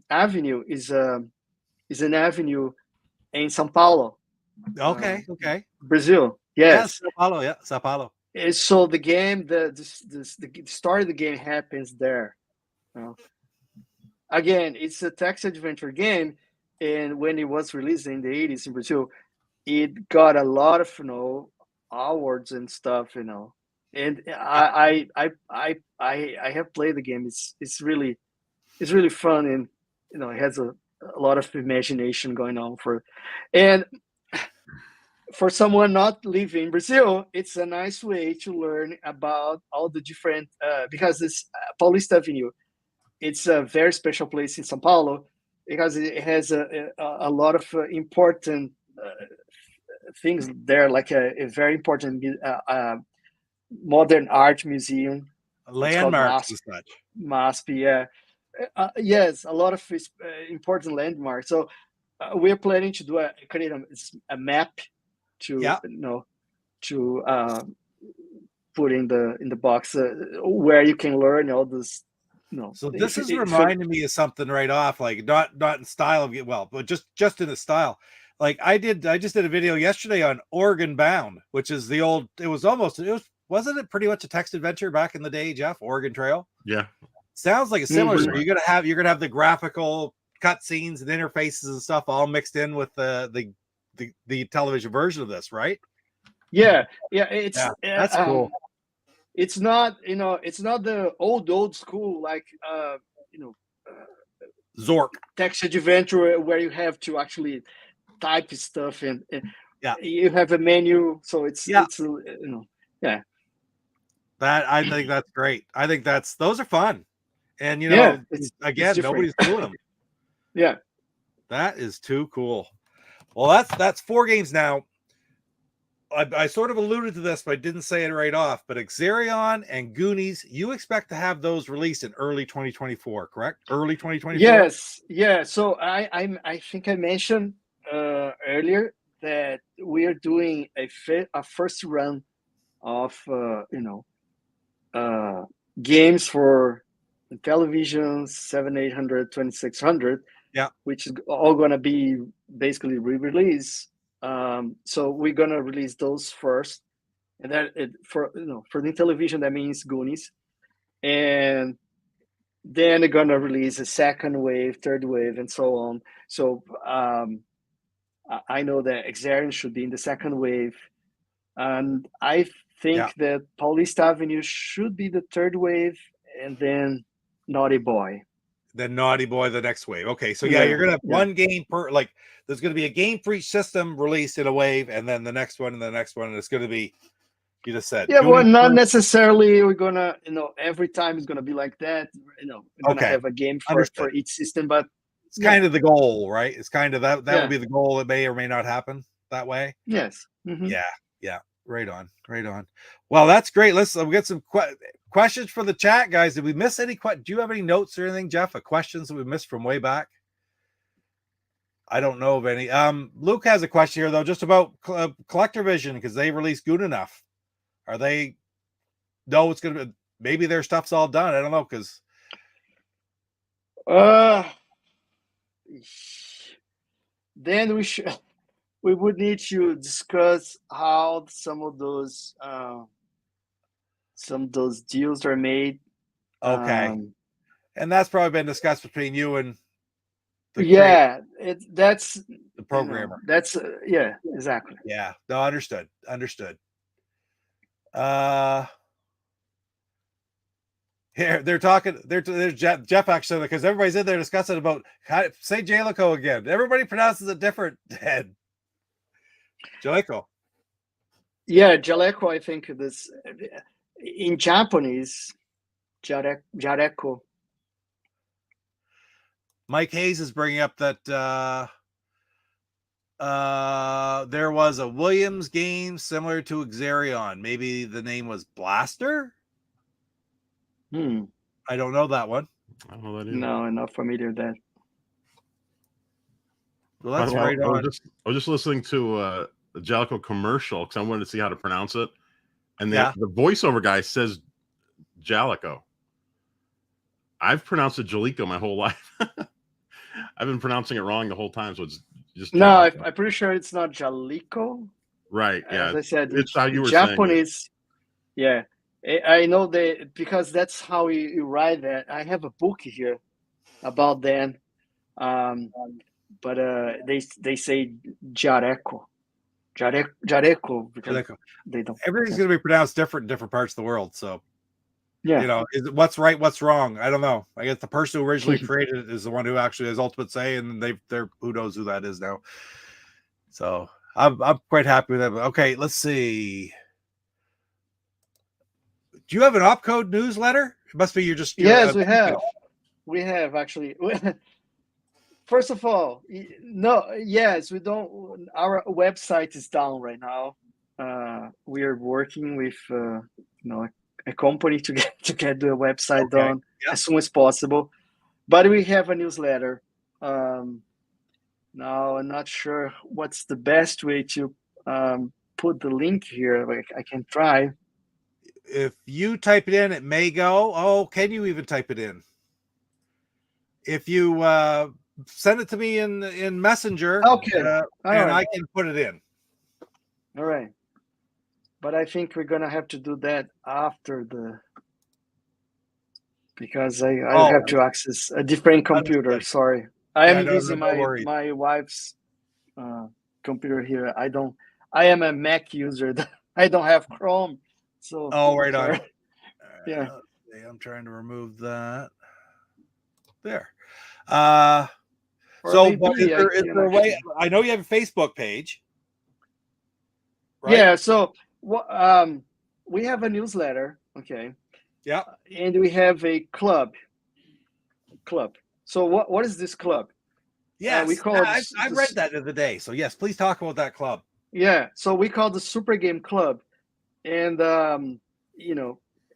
Avenue is an avenue in São Paulo. Okay. Brazil. Yes. Sao Paulo. And so the game, the story of the game happens there. Again, it's a text adventure game, and when it was released in the 80s in Brazil, it got a lot of awards and stuff. And I have played the game. It's really fun, and it has a lot of imagination going on and for someone not living in Brazil, it's a nice way to learn about all the different because it's Paulista Avenue. It's a very special place in São Paulo because it has a lot of important things there, like a very important modern art museum. Landmarks and such. MASP, yeah. Yes, a lot of important landmarks. So we're planning to create a map to to put in the box where you can learn all this. So this is reminding me of something right off, like not in style of but just in the style. Like I just did a video yesterday on Oregon Bound, which is the old. Wasn't it pretty much a text adventure back in the day, Jeff? Oregon Trail. Yeah. Sounds like a similar story. You're gonna have the graphical cutscenes and interfaces and stuff all mixed in with the television version of this, right? Yeah. That's cool. It's not the old school like Zork text adventure where you have to actually type stuff and you have a menu, so it's That I think that's great. I think those are fun. And again, nobody's doing them. Yeah. That is too cool. Well, that's 4 games now. I sort of alluded to this, but I didn't say it right off. But Xerion and Goonies, you expect to have those released in early 2024, correct? Early 2024? Yes. Yeah. So I think I mentioned earlier that we are doing a first run of games for Intellivision 7800, 2600, which is all going to be basically re-release. So we're going to release those first, and then for the Intellivision, that means Goonies, and then they're going to release a second wave, third wave, and so on. So I know that Xerion should be in the second wave, and I think that Paulista Avenue should be the third wave, and then Naughty Boy. Then Naughty Boy, the next wave. Okay, so you're gonna have one game per, like there's gonna be a game for each system released in a wave, and then the next one and the next one, and it's gonna be, you just said. Yeah, well, not necessarily we're gonna, every time it's gonna be like that. We're gonna have a game for each system, but it's kind of the goal, right? It's kind of that would be the goal. It may or may not happen that way. Yes. Mm-hmm. Yeah. Right on. Well, that's great. We'll get some questions for the chat, guys. Did we miss any? Do you have any notes or anything, Jeff? Questions that we missed from way back? I don't know of any. Luke has a question here though, just about CollectorVision, because they released Good Enough. Are they? No, it's gonna be. Maybe their stuff's all done. I don't know, because. Then we would need to discuss how some of those deals are made. Okay. And that's probably been discussed between you and that's the programmer. That's exactly. Yeah. No, understood. Here they're talking. There's Jeff actually, because everybody's in there discussing about say Jalico again. Everybody pronounces it different. Ed. Jaleco. Yeah, Jaleco. I think this in Japanese, Jareko. Mike Hayes is bringing up that there was a Williams game similar to Xerion. Maybe the name was Blaster. I don't know that one. I don't know that either. No, I'm not familiar with that. Well, that's right on. I was just listening to the Jalico commercial because I wanted to see how to pronounce it, and the voiceover guy says Jalico. I've pronounced it Jalico my whole life. I've been pronouncing it wrong the whole time, so it's just Jalico. I'm pretty sure it's not Jalico. Right? Yeah, as I said, it's how you were Japanese. Saying it. Yeah, I know that because that's how you write that. I have a book here about that, but they say Jareco. Jareco, because they don't. Everything's going to be pronounced different in different parts of the world. So, yeah, is it what's right, what's wrong? I don't know. I guess the person who originally created it is the one who actually has ultimate say, and they're who knows who that is now. So I'm quite happy with that. Okay, let's see. Do you have an Opcode newsletter? It must be yes, we have. We have actually. First of all, no, yes, we don't. Our website is down right now. We are working with a company to get the website done as soon as possible. But we have a newsletter. Now I'm not sure what's the best way to put the link here. I can try. If you type it in, it may go. Oh, can you even type it in? If you send it to me in Messenger, and I can put it in. All right. But I think we're gonna have to do that after because I have to access a different computer. Sorry, I am using my wife's computer here. I am a Mac user. I don't have Chrome. So right on. Yeah, I'm trying to remove that. There. So is there a way? I know you have a Facebook page. Right? Yeah. So we have a newsletter. Okay. Yeah. And we have a club. So what is this club? Yes, we call it. I read that the other day. So yes, please talk about that club. Yeah. So we call the Super Game Club, and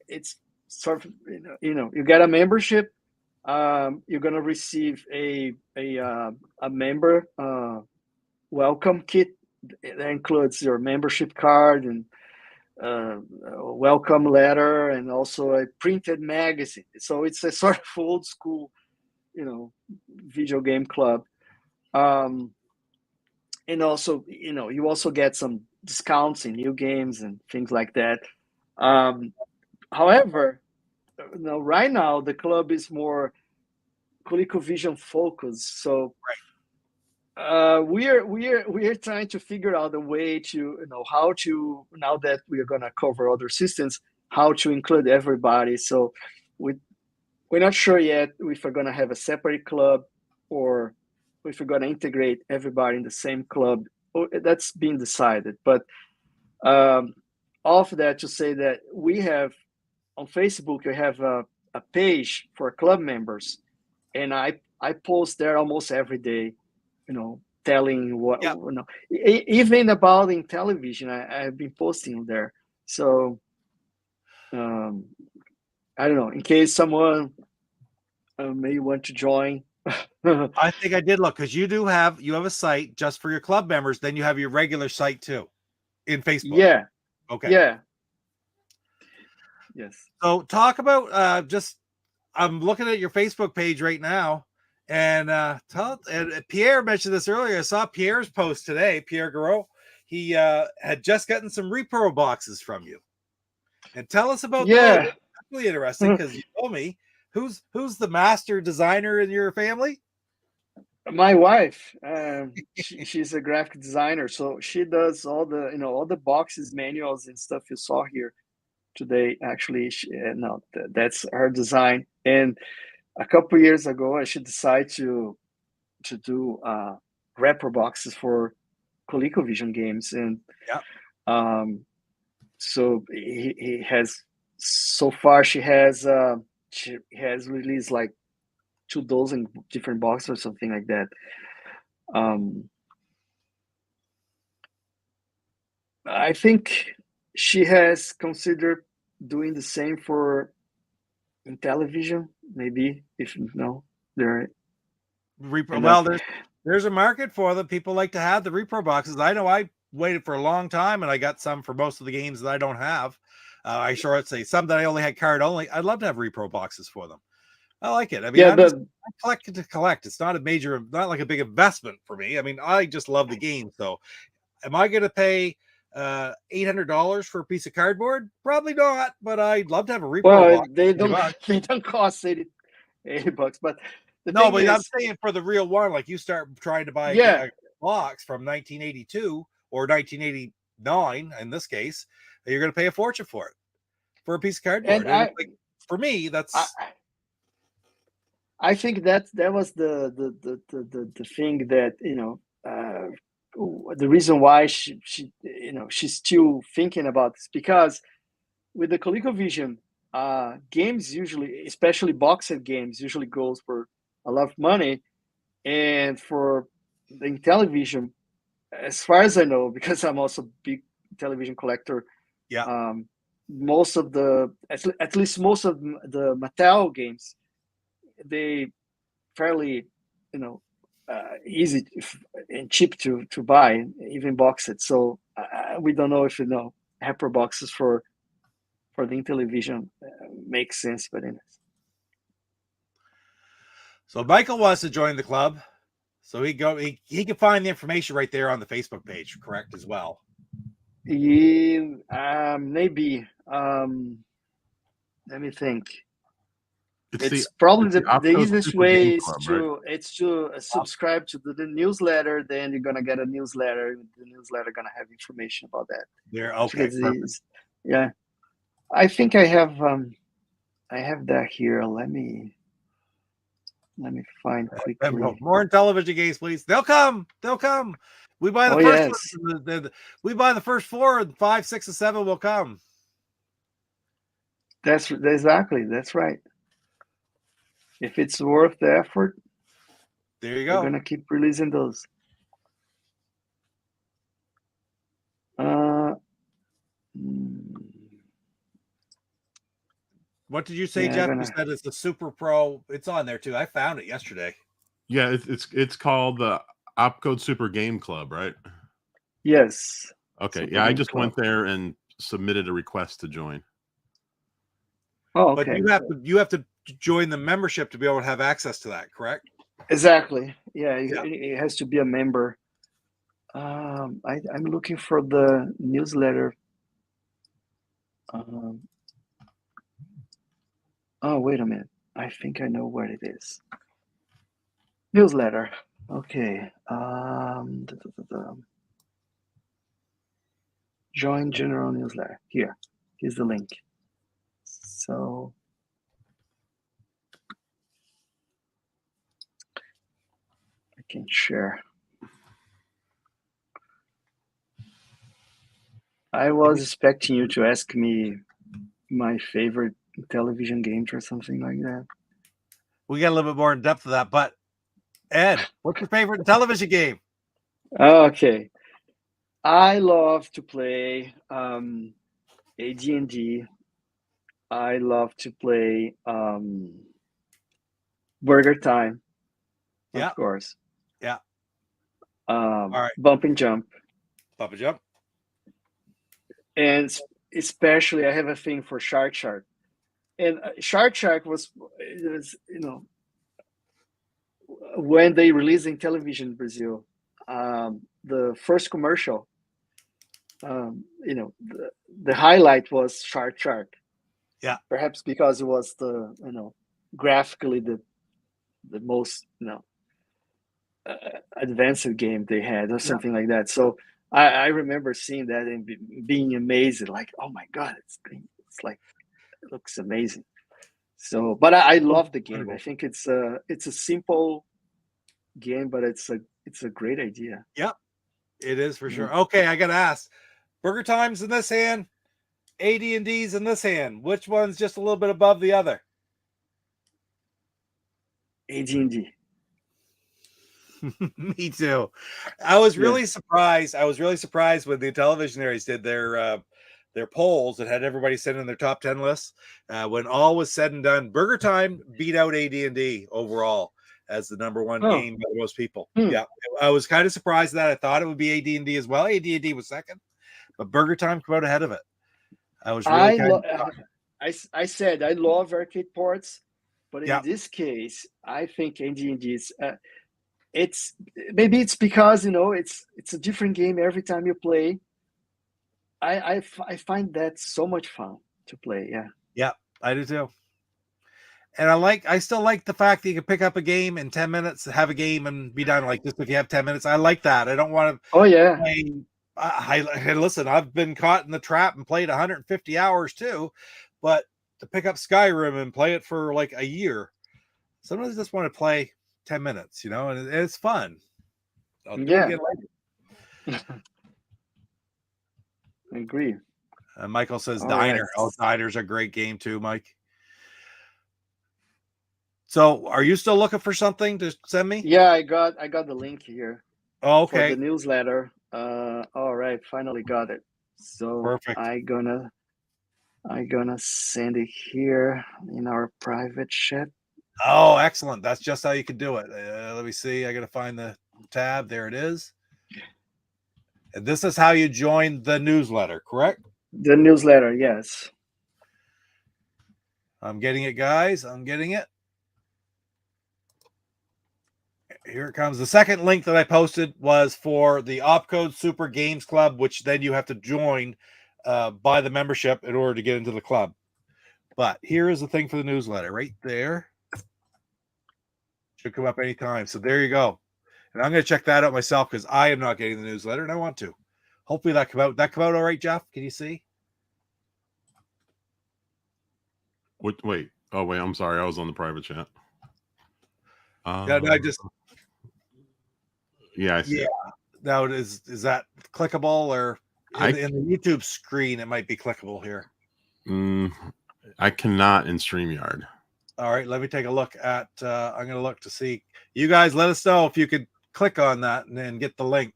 it's sort of you get a membership. You're gonna receive a member welcome kit that includes your membership card and a welcome letter and also a printed magazine. So it's a sort of old school, video game club. And also, you also get some discounts in new games and things like that. However, right now the club is more Colecovision focused. So we're trying to figure out a way to how to, now that we are gonna cover other systems, how to include everybody. So we're not sure yet if we're gonna have a separate club or if we're gonna integrate everybody in the same club. That's being decided. But off that, to say that we have on Facebook, we have a page for club members, and I post there almost every day, telling what even about Intellivision. I have been posting there. So I don't know, in case someone may want to join. I think I did look, because you have a site just for your club members. Then you have your regular site too in Facebook. Yeah. Okay. Yeah. Yes. So talk about I'm looking at your Facebook page right now, and Pierre mentioned this earlier. I saw Pierre's post today. Pierre Garot, he had just gotten some repro boxes from you, and tell us about that. That's really interesting, because you told me who's the master designer in your family. My wife, she's a graphic designer, so she does all the all the boxes, manuals, and stuff you saw here today. Actually, that's her design. And a couple years ago, she decided to do repro boxes for Colecovision games, and so he has, so far she has released like 24 different boxes or something like that. I think she has considered doing the same for Intellivision, maybe, if there. Well, there's a market for them. People like to have the repro boxes. I know I waited for a long time, and I got some for most of the games that I don't have. I sure I'd say some that I only had card only. I'd love to have repro boxes for them. I like it. I mean, I collect to collect. It's not not like a big investment for me. I mean, I just love the game. So am I going to pay $800 for a piece of cardboard? Probably not, but I'd love to have a repro box. They don't cost $80, but I'm saying for the real one, like you start trying to buy a box from 1982 or 1989 in this case, you're going to pay a fortune for it, for a piece of cardboard. And for me, that's. I think that was the thing that the reason why she she's still thinking about this, because with the ColecoVision games, usually, especially boxed games, usually goes for a lot of money, and for the Intellivision, as far as I know, because I'm also a big television collector, most of at least most of the Mattel games, they fairly easy and cheap to buy, even boxed. So we don't know if Hyper boxes for the Intellivision makes sense, but so Michael wants to join the club, so he can find the information right there on the Facebook page, correct, as well. Maybe let me think. It's probably the easiest way is to subscribe to the newsletter. Then you're gonna get a newsletter. The newsletter gonna have information about that. Yeah, I think I have that here. Let me find quickly. More Intellivision games, please. They'll come. We buy the first one. We buy the first 4, and 5, 6, and 7 will come. That's right. If it's worth the effort, there you go. We're gonna keep releasing those. What did you say, Jeff? You said it's the Super Pro. It's on there too. I found it yesterday. Yeah, it's called the Opcode Super Game Club, right? Yes. Okay. Super I just went there and submitted a request to join. Oh, okay. But you have to join the membership to be able to have access to that, correct? Exactly. Yeah. It has to be a member. I'm looking for the newsletter. Oh, wait a minute. I think I know what it is. Newsletter. Okay. Join general newsletter. Here's the link. So I can share. I was expecting you to ask me my favorite television games or something like that. We got a little bit more in depth of that, but Ed, what's your favorite television game? Okay. I love to play AD&D. I love to play Burger Time, of course. Yeah. All right. Bump and Jump. Bump and Jump. And especially, I have a thing for Shark. And Shark was when they released in television in Brazil, the first commercial, the highlight was Shark. Yeah. Perhaps because it was the graphically the most advanced game they had or something like that. So I remember seeing that and being amazed, like, oh my God, it's like, it looks amazing. So, but I love the game. I think it's a simple game, but it's a great idea. Yep, it is for sure. Okay, I gotta ask, Burger Time's in this hand, AD&D's in this hand. Which one's just a little bit above the other? AD&D. Me too. I was really surprised. I was really surprised when the Intellivisionaries did their polls that had everybody send in their top 10 lists. When all was said and done, Burger Time beat out AD&D overall as the number one game by most people. Yeah, I was kind of surprised that. I thought it would be AD&D as well. AD&D was second, but Burger Time came out ahead of it. I was really I said I love arcade ports, but in this case, I think AD&D is. It's because it's a different game every time you play. I find that so much fun to play. Yeah, I do too. And I still like the fact that you can pick up a game in 10 minutes, have a game and be done like this. If you have 10 minutes, I like that. I don't want to play Listen, I've been caught in the trap and played 150 hours too, but to pick up Skyrim and play it for like a year, sometimes I just want to play 10 minutes, and it's fun. I'll do it again later. I agree. Michael says Diner. Right. Oh, Diner's a great game too, Mike. So are you still looking for something to send me? Yeah, I got the link here. Oh, okay. For the newsletter. All right, finally got it. So perfect. I gonna send it here in our private chat. Oh, excellent. That's just how you can do it. Let me see. I gotta find the tab. There it is. And this is how you join the newsletter, correct? The newsletter, yes. I'm getting it, guys. I'm getting it. Here it comes. The second link that I posted was for the Opcode Super Games Club, which then you have to join by the membership in order to get into the club. But here is the thing for the newsletter right there. Should come up anytime. So there you go. And I'm going to check that out myself because I am not getting the newsletter and I want to. Hopefully that come out. That come out all right, Jeff? Can you see? Wait. Oh, wait. I'm sorry. I was on the private chat. Yeah, no, I just... Yeah, I see. Yeah. Now, is that clickable or in the YouTube screen? It might be clickable here. I cannot in StreamYard. All right, let me take a look at. I'm going to look to see. You guys, let us know if you could click on that and then get the link.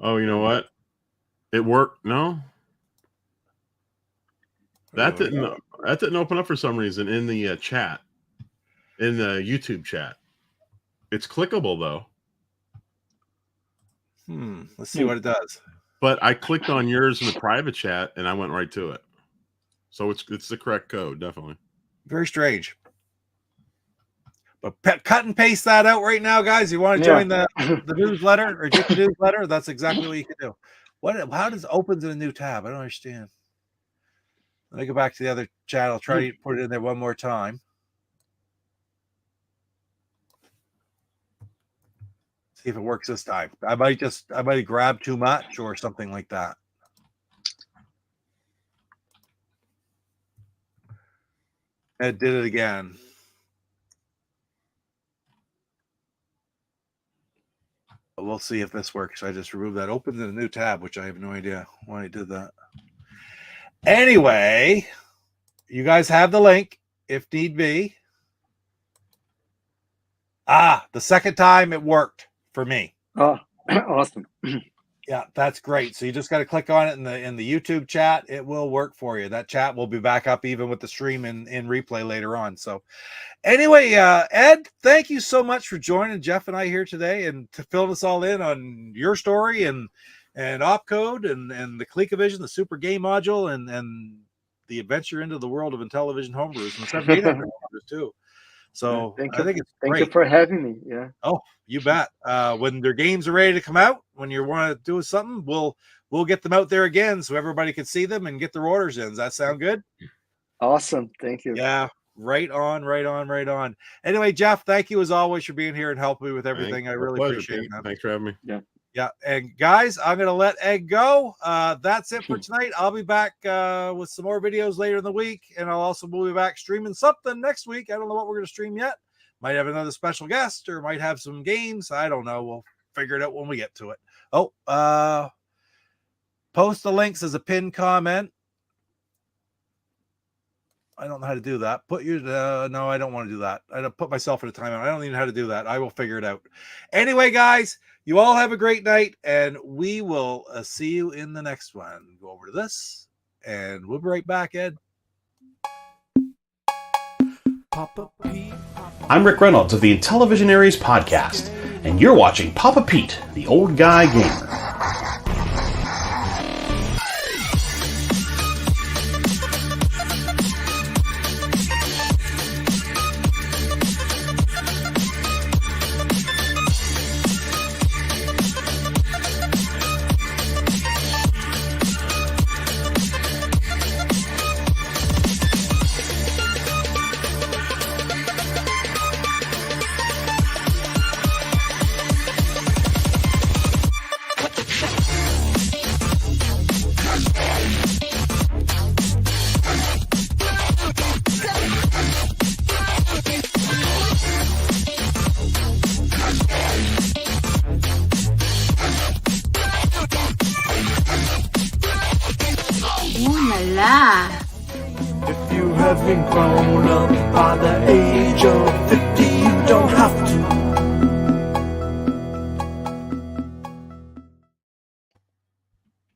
Oh, you know what? It worked. No, that didn't open up for some reason in the chat, in the YouTube chat. It's clickable though. Let's see what it does. But I clicked on yours in the private chat and I went right to it. So it's the correct code, definitely. Very strange. But cut and paste that out right now, guys. You want to join the newsletter or get the newsletter? That's exactly what you can do. How does it open to a new tab? I don't understand. Let me go back to the other chat. I'll try to put it in there one more time. See if it works this time. I might grab too much or something like that. It did it again. But we'll see if this works. I just removed that. Opened in a new tab, which I have no idea why I did that. Anyway, you guys have the link if need be. The second time it worked for me. Oh, awesome. Yeah, that's great. So you just got to click on it in the YouTube chat. It will work for you. That chat will be back up even with the stream in replay later on. So anyway, Ed, thank you so much for joining Jeff and I here today and to fill us all in on your story and Opcode and the Colecovision, the Super Game Module, and the adventure into the world of Intellivision Homebrews and 7 800 too. So thank you. I think it's thank great. you for having me. Yeah. Oh, you bet. When their games are ready to come out, when you want to do something, we'll get them out there again so everybody can see them and get their orders in. Does that sound good? Awesome. Thank you. Yeah. Right on. Anyway, Jeff, thank you as always for being here and helping me with everything. I really appreciate it. Thanks for having me. Yeah. And guys, I'm going to let Ed go. That's it for tonight. I'll be back with some more videos later in the week. And I'll also be back streaming something next week. I don't know what we're going to stream yet. Might have another special guest or might have some games. I don't know. We'll figure it out when we get to it. Post the links as a pinned comment. I don't know how to do that. No, I don't want to do that. I don't put myself in a timeout. I don't even know how to do that. I will figure it out. Anyway, guys, you all have a great night, and we will see you in the next one. Go over to this, and we'll be right back, Ed. I'm Rick Reynolds of the Intellivision Aries podcast, and you're watching Papa Pete, the Old Guy Gamer. Ooh la la. If you haven't grown up by the